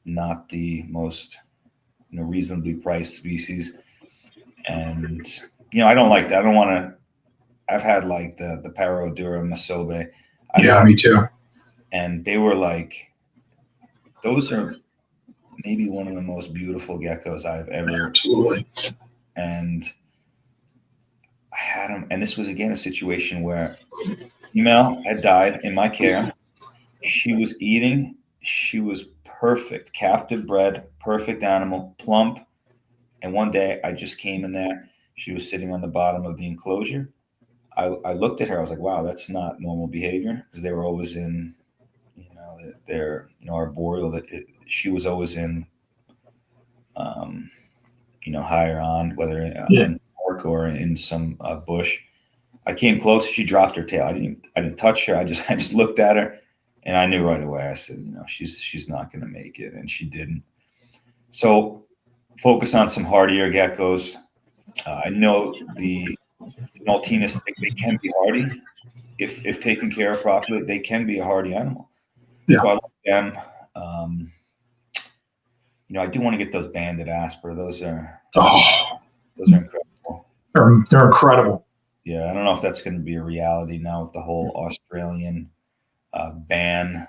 not the most reasonably priced species, and I don't like that. I don't want to. I've had like the Parodura Masobe. Me too. And they were like, those are maybe one of the most beautiful geckos I've ever. Absolutely. And I had them, and this was again a situation where female had died in my care. She was eating. She was perfect, captive bred, perfect animal, plump. And one day I just came in there. She was sitting on the bottom of the enclosure. I looked at her. I was like, wow, that's not normal behavior, because they were always in, their, arboreal. She was always in, higher on, whether on work or in some bush. I came close. She dropped her tail. I didn't touch her. I just looked at her, and I knew right away. I said, she's not going to make it, and she didn't. So focus on some hardier geckos. I know the Maltines, they can be hardy if taken care of properly. They can be a hardy animal. Yeah. So I like them. I do want to get those banded asper. Those are incredible. They're incredible. Yeah, I don't know if that's going to be a reality now with the whole Australian ban.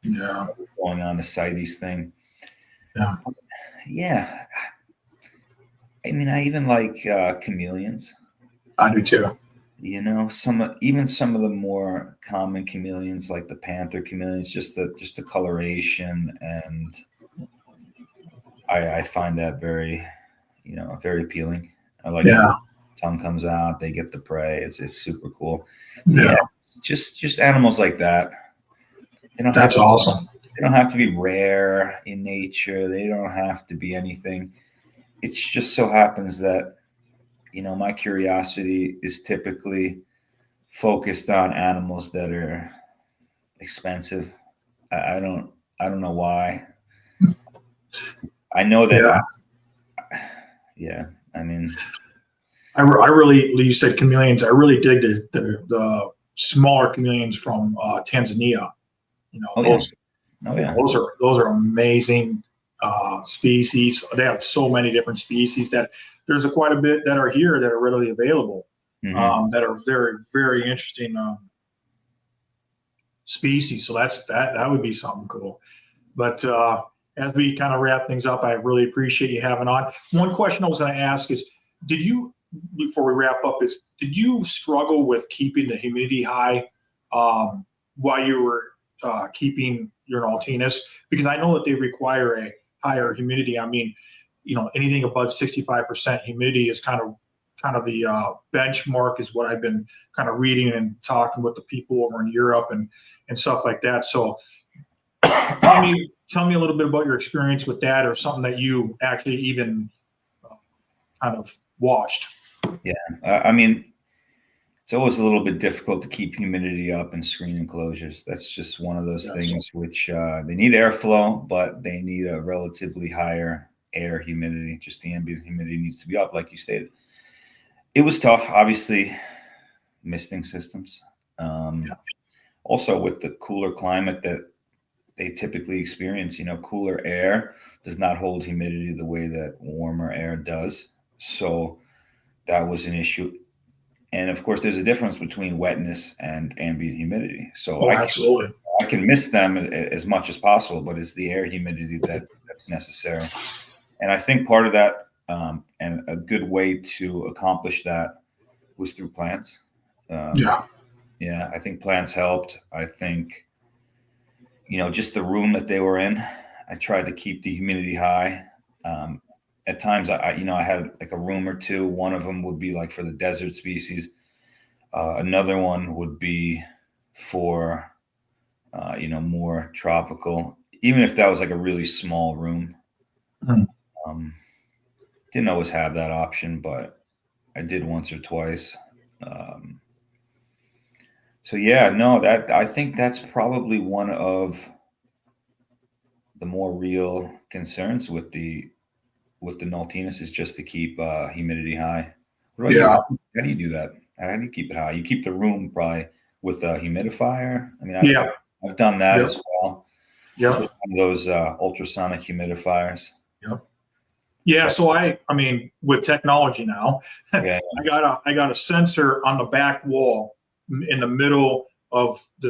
Yeah. Going on the CITES thing. Yeah. Yeah. I mean, I even like chameleons. I do too. Some of the more common chameleons, like the panther chameleons, just the coloration, and I find that very, very appealing. I like it. Tongue comes out, they get the prey. It's super cool. Yeah, just animals like that. That's awesome. They don't have to be rare in nature. They don't have to be anything. It just so happens that my curiosity is typically focused on animals that are expensive. I don't know why. I know that. Yeah. I mean, I really, you said chameleons. I really dig the smaller chameleons from Tanzania. Those are amazing species. They have so many different species that there's quite a bit that are here that are readily available. That are very, very interesting species. So that would be something cool. But as we kind of wrap things up, I really appreciate you having on. One question I was going to ask is, before we wrap up, did you struggle with keeping the humidity high while you were keeping your Maltines? Because I know that they require a higher humidity. I mean, anything above 65% humidity is kind of the benchmark, is what I've been kind of reading and talking with the people over in Europe and stuff like that. So tell me a little bit about your experience with that, or something that you actually even kind of watched. Yeah. I mean, it's always a little bit difficult to keep humidity up in screen enclosures. That's just one of those things which they need airflow, but they need a relatively higher air humidity. Just the ambient humidity needs to be up, like you stated. It was tough, obviously, misting systems. Also, with the cooler climate that they typically experience, cooler air does not hold humidity the way that warmer air does. So that was an issue. And of course, there's a difference between wetness and ambient humidity. So absolutely. I can miss them as much as possible, but it's the air humidity that's necessary. And I think part of that, and a good way to accomplish that, was through plants. Yeah, I think plants helped. I think, just the room that they were in, I tried to keep the humidity high. At times, I had like a room or two. One of them would be like for the desert species. Another one would be for, more tropical, even if that was like a really small room. Didn't always have that option, but I did once or twice. So yeah, no, that I think that's probably one of the more real concerns with the Naltinus is just to keep humidity high. What about you? Yeah. How do you do that? How do you keep it high? You keep the room probably with a humidifier. I mean, Yeah. I've done that Yep. as well. Just Yep. with one of those ultrasonic humidifiers. Yep. Yeah. But, So I mean, with technology now, yeah. I got a sensor on the back wall in the middle of the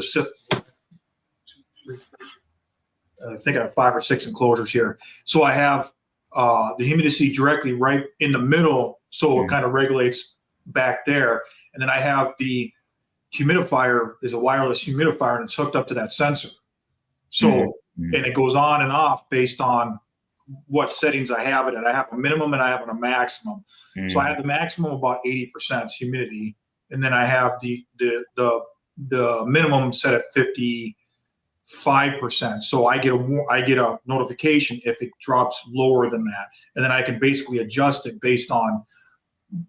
I think I have 5 or 6 enclosures here. So I have the humidity directly right in the middle, so it kind of regulates back there. And then I have the humidifier is a wireless humidifier, and it's hooked up to that sensor. So and it goes on and off based on what settings I have it at. I have a minimum and I have a maximum. So I have the maximum about 80% humidity, and then I have the minimum set at 55%. So I get a notification if it drops lower than that, and then I can basically adjust it based on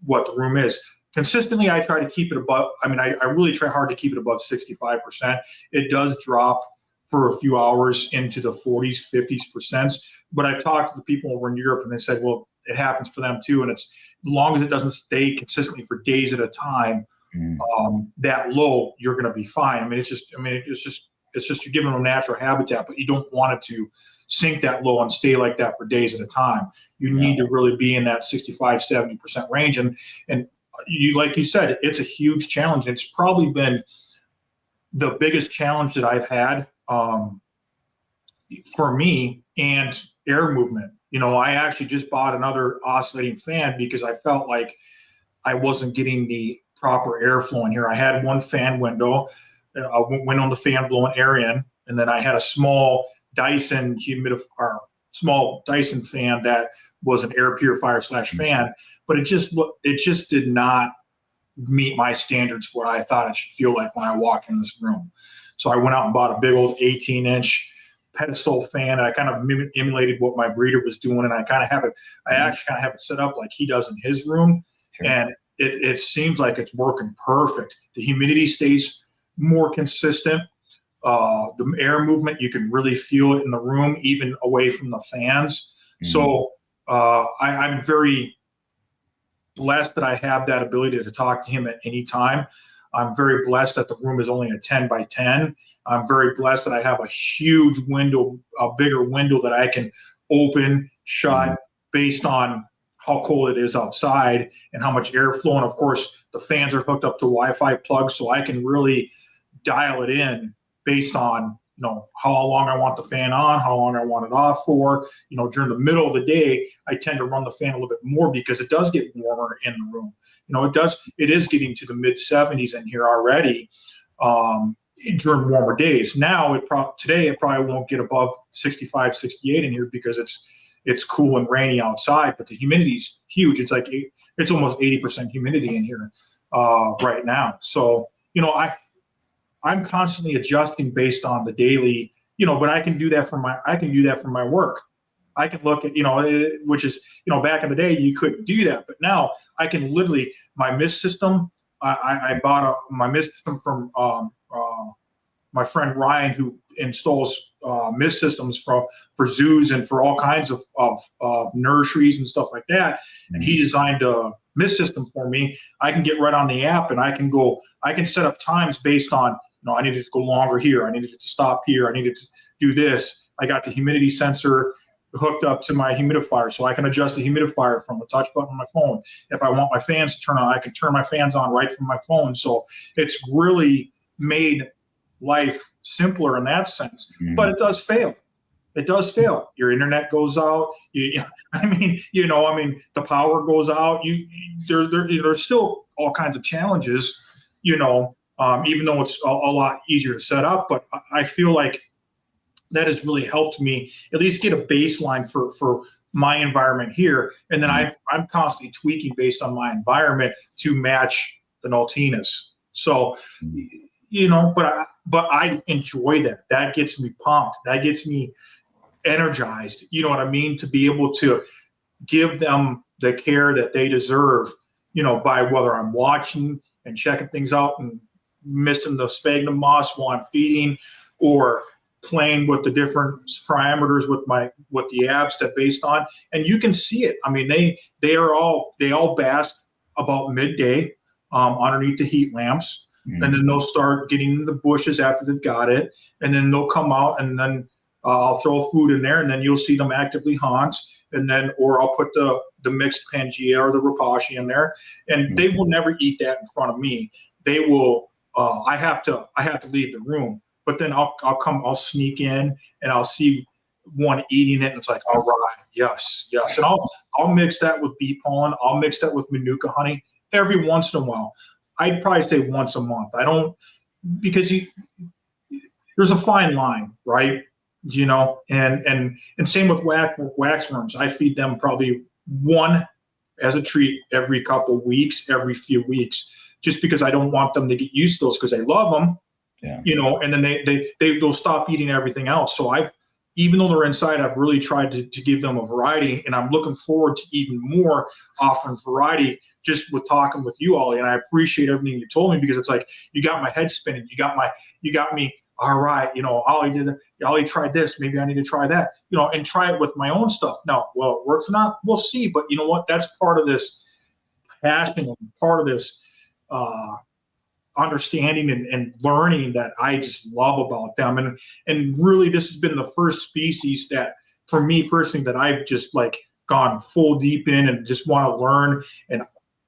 what the room is. Consistently, I try to keep it above. I mean, I really try hard to keep it above 65%. It does drop for a few hours into the 40s, 50s%. But I've talked to the people over in Europe, and they said, well, it happens for them too. And it's as long as it doesn't stay consistently for days at a time, that low, you're going to be fine. I mean, it's just you're giving them a natural habitat, but you don't want it to sink that low and stay like that for days at a time. You need to really be in that 65, 70% range. And you, like you said, it's a huge challenge. It's probably been the biggest challenge that I've had for me, and air movement. I actually just bought another oscillating fan because I felt like I wasn't getting the proper airflow in here. I had one fan window, a window on the fan blowing air in, and then I had a small Dyson small Dyson fan that was an air purifier / fan, but it just did not meet my standards what I thought it should feel like when I walk in this room. So I went out and bought a big old 18-inch pedestal fan, and I kind of emulated what my breeder was doing, and I actually kind of have it set up like he does in his room, and it seems like it's working perfect. The humidity stays more consistent. The air movement, you can really feel it in the room, even away from the fans. So I'm very blessed that I have that ability to talk to him at any time. I'm very blessed that the room is only a 10 by 10. I'm very blessed that I have a huge window, a bigger window that I can open, shut based on how cold it is outside and how much airflow. And of course, the fans are hooked up to Wi-Fi plugs, so I can really dial it in based on how long I want the fan on, how long I want it off for. During the middle of the day, I tend to run the fan a little bit more because it does get warmer in the room. It is getting to the mid 70s in here already during warmer days. Now today it probably won't get above 65, 68 in here because it's cool and rainy outside, but the humidity's huge. It's like it's almost 80% humidity in here right now. So I'm constantly adjusting based on the daily, but I can do that from my work. I can look at, which is, back in the day you couldn't do that, but now I can literally, my mist system, I bought my mist system from my friend Ryan, who installs mist systems for zoos and for all kinds of nurseries and stuff like that. And he designed a mist system for me. I can get right on the app and I can set up times based on, I needed to go longer here. I needed to stop here. I needed to do this. I got the humidity sensor hooked up to my humidifier, so I can adjust the humidifier from the touch button on my phone. If I want my fans to turn on, I can turn my fans on right from my phone. So it's really made life simpler in that sense, but it does fail. It does fail. Your internet goes out. The power goes out. There's still all kinds of challenges, even though it's a lot easier to set up. But I feel like that has really helped me at least get a baseline for my environment here. And then I'm constantly tweaking based on my environment to match the Naltinus. So, but I enjoy that. That gets me pumped. That gets me energized. You know what I mean? To be able to give them the care that they deserve, by whether I'm watching and checking things out and misting the sphagnum moss while I'm feeding, or playing with the different parameters with the abs based on, and you can see it. I mean, they all bask about midday underneath the heat lamps, and then they'll start getting in the bushes after they've got it, and then they'll come out, and then I'll throw food in there, and then you'll see them actively hunt, and then or I'll put the mixed Pangea or the Rapashi in there, and they will never eat that in front of me. They will. I have to leave the room, but then I'll sneak in and I'll see one eating it, and it's like, all right, yes, and I'll mix that with bee pollen. I'll mix that with manuka honey every once in a while. I'd probably say once a month. I don't, because there's a fine line, right? And same with waxworms. I feed them probably one as a treat every couple of weeks, every few weeks, just because I don't want them to get used to those, because they love them, and then they'll stop eating everything else. So even though they're inside, I've really tried to give them a variety, and I'm looking forward to even more offering variety just with talking with you, Ollie. And I appreciate everything you told me, because it's like, you got my head spinning. You got me. All right, Ollie tried this. Maybe I need to try that, and try it with my own stuff. Now, well, it works or not, we'll see. But you know what? That's part of this passion, and part of this understanding and learning that I just love about them. And really, this has been the first species that, for me personally, that I've just like gone full deep in and just want to learn. And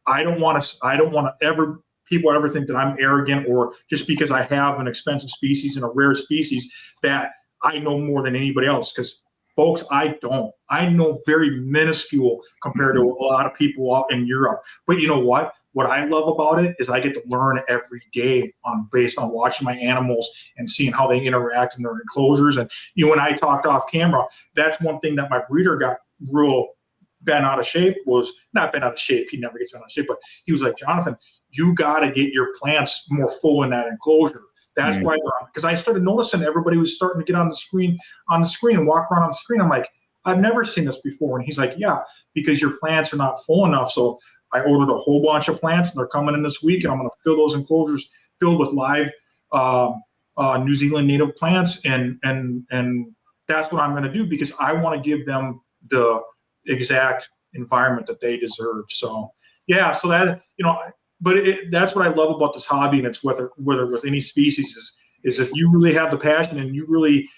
I don't want to ever people ever think that I'm arrogant, or just because I have an expensive species and a rare species that I know more than anybody else. Because folks, I don't. I know very minuscule compared to a lot of people out in Europe. But you know what? What I love about it is I get to learn every day based on watching my animals and seeing how they interact in their enclosures. And you and I talked off camera. That's one thing that my breeder got real bent out of shape, was not bent out of shape. He never gets bent out of shape, but he was like, Jonathan, you got to get your plants more full in that enclosure. That's why, because I started noticing everybody was starting to get on the screen and walk around on the screen. I'm like, I've never seen this before. And he's like, yeah, because your plants are not full enough. So I ordered a whole bunch of plants, and they're coming in this week, and I'm going to fill those enclosures filled with live New Zealand native plants. And that's what I'm going to do, because I want to give them the exact environment that they deserve. So yeah, so that, but that's what I love about this hobby, and it's whether with any species is if you really have the passion and you really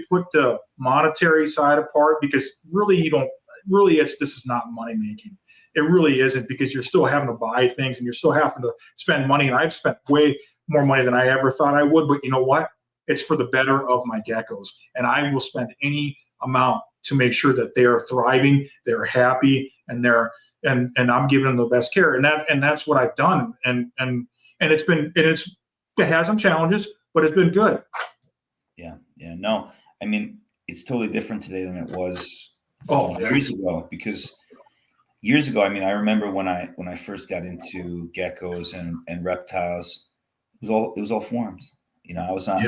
put the monetary side apart, because really this is not money making. It really isn't, because you're still having to buy things and you're still having to spend money. And I've spent way more money than I ever thought I would. But you know what? It's for the better of my geckos, and I will spend any amount to make sure that they are thriving, they're happy, and and I'm giving them the best care. And that's what I've done. And it has some challenges, but it's been good. Yeah. No, I mean, it's totally different today than it was years ago, because years ago, I mean, I remember when I first got into geckos and reptiles, it was all forums. I was on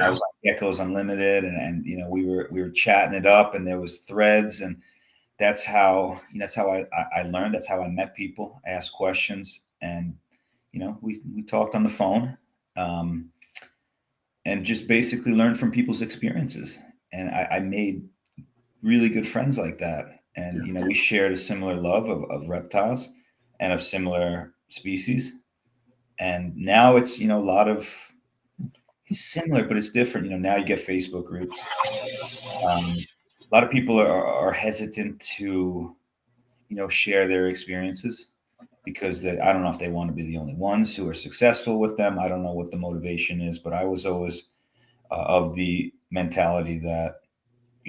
Geckos Unlimited, and we were chatting it up, and there was threads, and that's how I learned. That's how I met people. I asked questions, and we talked on the phone, and just basically learned from people's experiences. And I made really good friends like that. And we shared a similar love of reptiles and of similar species. And now it's a lot of. It's similar, but it's different. Now you get Facebook groups. A lot of people are hesitant to, share their experiences, because I don't know if they want to be the only ones who are successful with them. I don't know what the motivation is, but I was always of the mentality that,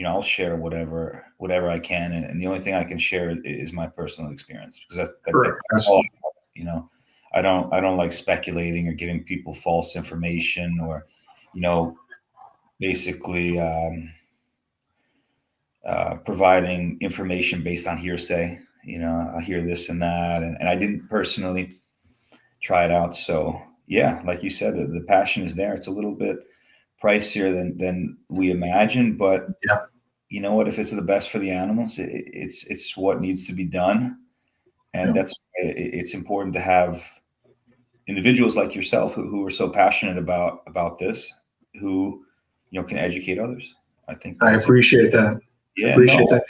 I'll share whatever I can, and the only thing I can share is my personal experience, because that's all. I don't like speculating or giving people false information, or, basically providing information based on hearsay. I hear this and that, and I didn't personally try it out. So yeah, like you said, the passion is there. It's a little bit pricier than we imagined, but you know what? If it's the best for the animals, it's what needs to be done. And it's important to have individuals like yourself who are so passionate about this, who, can educate others. I think I appreciate that. Yeah, appreciate that.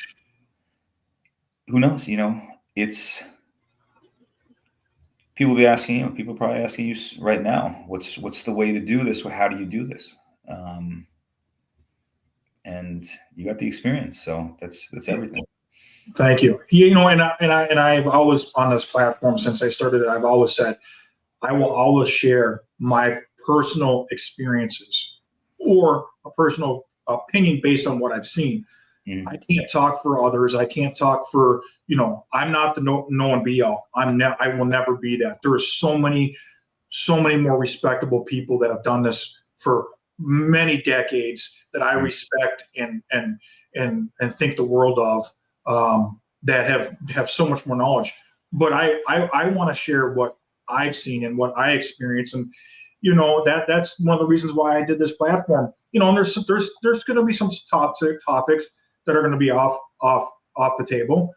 Who knows? It's people be asking, people probably asking you right now, what's the way to do this? How do you do this? And you got the experience, so that's everything. Thank you. I've always, on this platform since I started it, I've always said I will always share my personal experiences or a personal opinion based on what I've seen. I can't talk for others. I can't talk for, I'm not the no and be all. I will never be that. There are so many more respectable people that have done this for many decades that I respect and think the world of, that have so much more knowledge. But I want to share what I've seen and what I experienced, and that's one of the reasons why I did this platform. And there's going to be some topics that are going to be off the table.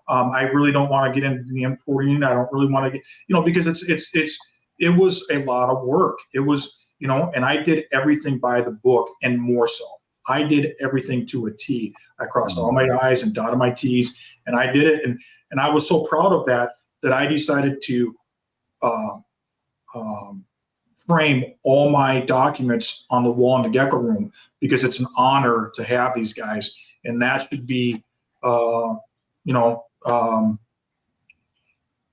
I really don't want to get into the importing. I don't really want to get, because it was a lot of work. It was, and I did everything by the book and more so. I did everything to a T. I crossed all my I's and dotted my T's, and I did it. And I was so proud of that I decided to frame all my documents on the wall in the Gecko room, because it's an honor to have these guys, and that should be,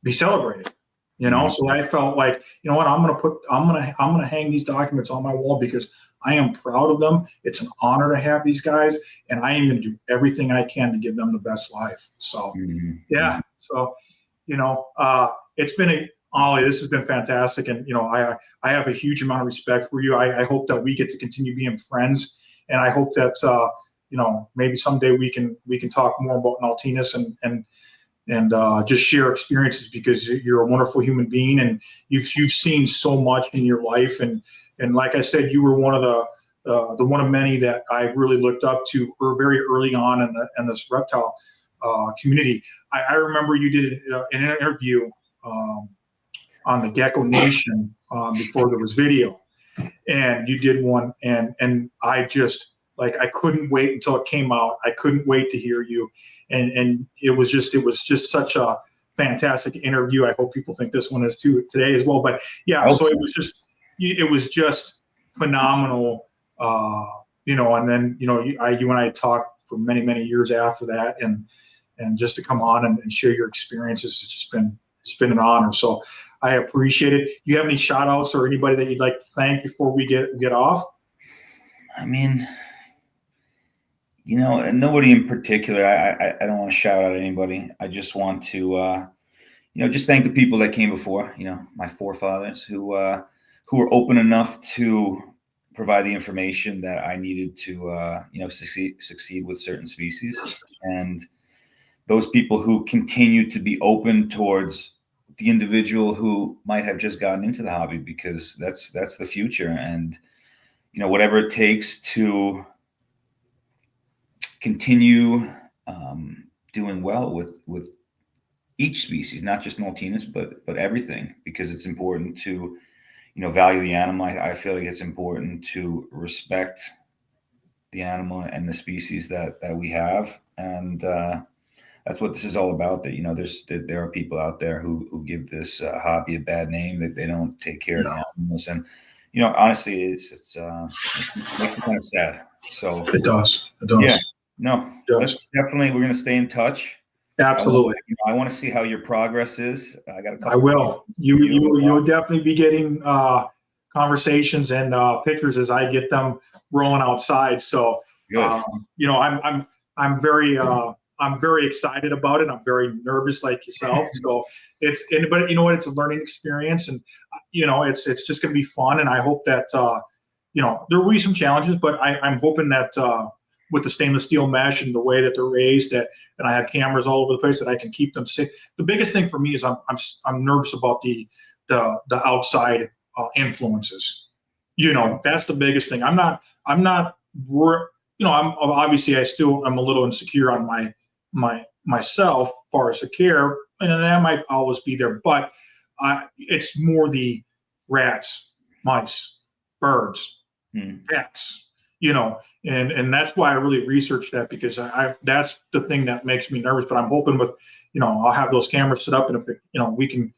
be celebrated. So I felt like, what, I'm gonna hang these documents on my wall because I am proud of them. It's an honor to have these guys, and I am going to do everything I can to give them the best life. So, yeah. So, it's been Ollie, this has been fantastic, and I have a huge amount of respect for you. I hope that we get to continue being friends, and I hope that maybe someday we can talk more about Nautinus and just share experiences, because you're a wonderful human being, and you've seen so much in your life, and like I said, you were one of the one of many that I really looked up to very early on in this reptile community. I remember you did an interview on the Gecko Nation before there was video, and you did one, and I just, like, I couldn't wait until it came out. I couldn't wait to hear you, and it was just such a fantastic interview. I hope people think this one is too today as well. But yeah, so it was just phenomenal, and then you and I talked for many years after that, and just to come on and share your experiences, it's been an honor. So I appreciate it. Do you have any shout outs or anybody that you'd like to thank before we get off? I mean, nobody in particular. I don't want to shout out anybody. I just want to, just thank the people that came before, my forefathers who were open enough to provide the information that I needed to, succeed with certain species, and those people who continue to be open towards the individual who might have just gotten into the hobby, because that's the future, and whatever it takes to continue doing well with each species, not just Nautinus, but everything, because it's important to value the animal. I feel like it's important to respect the animal and the species that we have, and that's what this is all about. That there are people out there who give this hobby a bad name, that they don't take care of the animals, and honestly, it makes me kind of sad. So it does. Yeah. No, let's definitely, we're going to stay in touch. Absolutely. I want to see how your progress is. I got a couple. I will. You'll definitely be getting conversations and pictures as I get them rolling outside. So, good. I'm very excited about it. I'm very nervous, like yourself. So but you know what? It's a learning experience, and it's just going to be fun. And I hope that there will be some challenges, but I'm hoping that with the stainless steel mesh and the way that they're raised, and I have cameras all over the place, that I can keep them safe. The biggest thing for me is I'm nervous about the outside influences. That's the biggest thing. I'm obviously I'm a little insecure on myself far as the care, and then that might always be there, but it's more the rats, mice, birds, cats, and that's why I really researched that, because I that's the thing that makes me nervous. But I'm hoping with, I'll have those cameras set up, and if we can,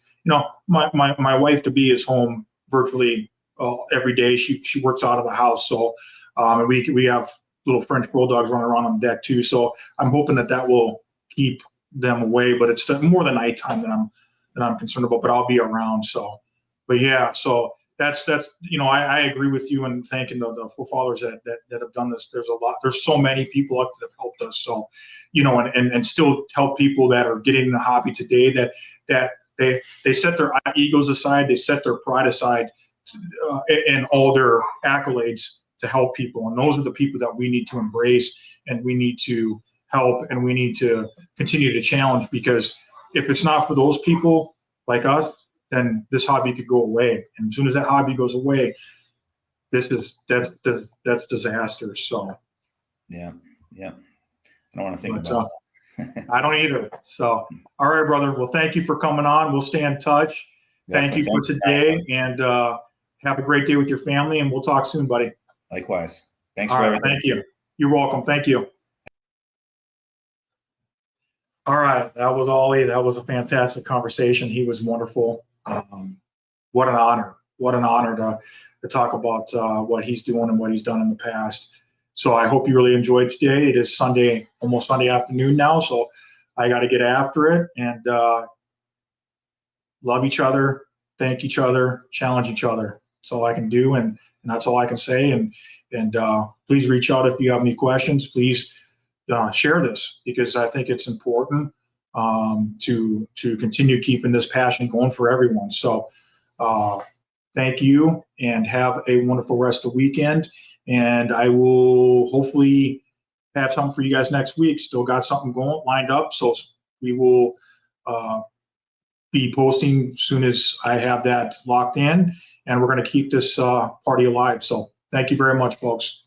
my wife to be is home virtually every day. She works out of the house, so and we have little French bulldogs running around on deck too. So I'm hoping that will keep them away. But it's more the nighttime that I'm concerned about. But I'll be around. So, but yeah, so that's I agree with you, and thanking the forefathers that have done this. There's so many people up that have helped us. So, and still help people that are getting in the hobby today, that they set their egos aside, they set their pride aside, and all their accolades to help people. And those are the people that we need to embrace, and we need to help, and we need to continue to challenge, because if it's not for those people like us, then this hobby could go away. And as soon as that hobby goes away, that's disaster. So yeah. I don't want to think about that. I don't either. So, all right, brother. Well, thank you for coming on. We'll stay in touch. Thank you for today, and have a great day with your family, and we'll talk soon, buddy. Likewise. Thanks for everything. Thank you. You're welcome. Thank you. All right. That was Ollie. That was a fantastic conversation. He was wonderful. What an honor. What an honor to talk about what he's doing and what he's done in the past. So I hope you really enjoyed today. It is Sunday, almost Sunday afternoon now, so I got to get after it, and love each other, thank each other, challenge each other. That's all I can do, and that's all I can say. And please reach out if you have any questions. Please share this, because I think it's important to continue keeping this passion going for everyone. So thank you, and have a wonderful rest of the weekend. And I will hopefully have something for you guys next week. Still got something lined up, so we will be posting as soon as I have that locked in, and we're going to keep this party alive. So thank you very much, folks.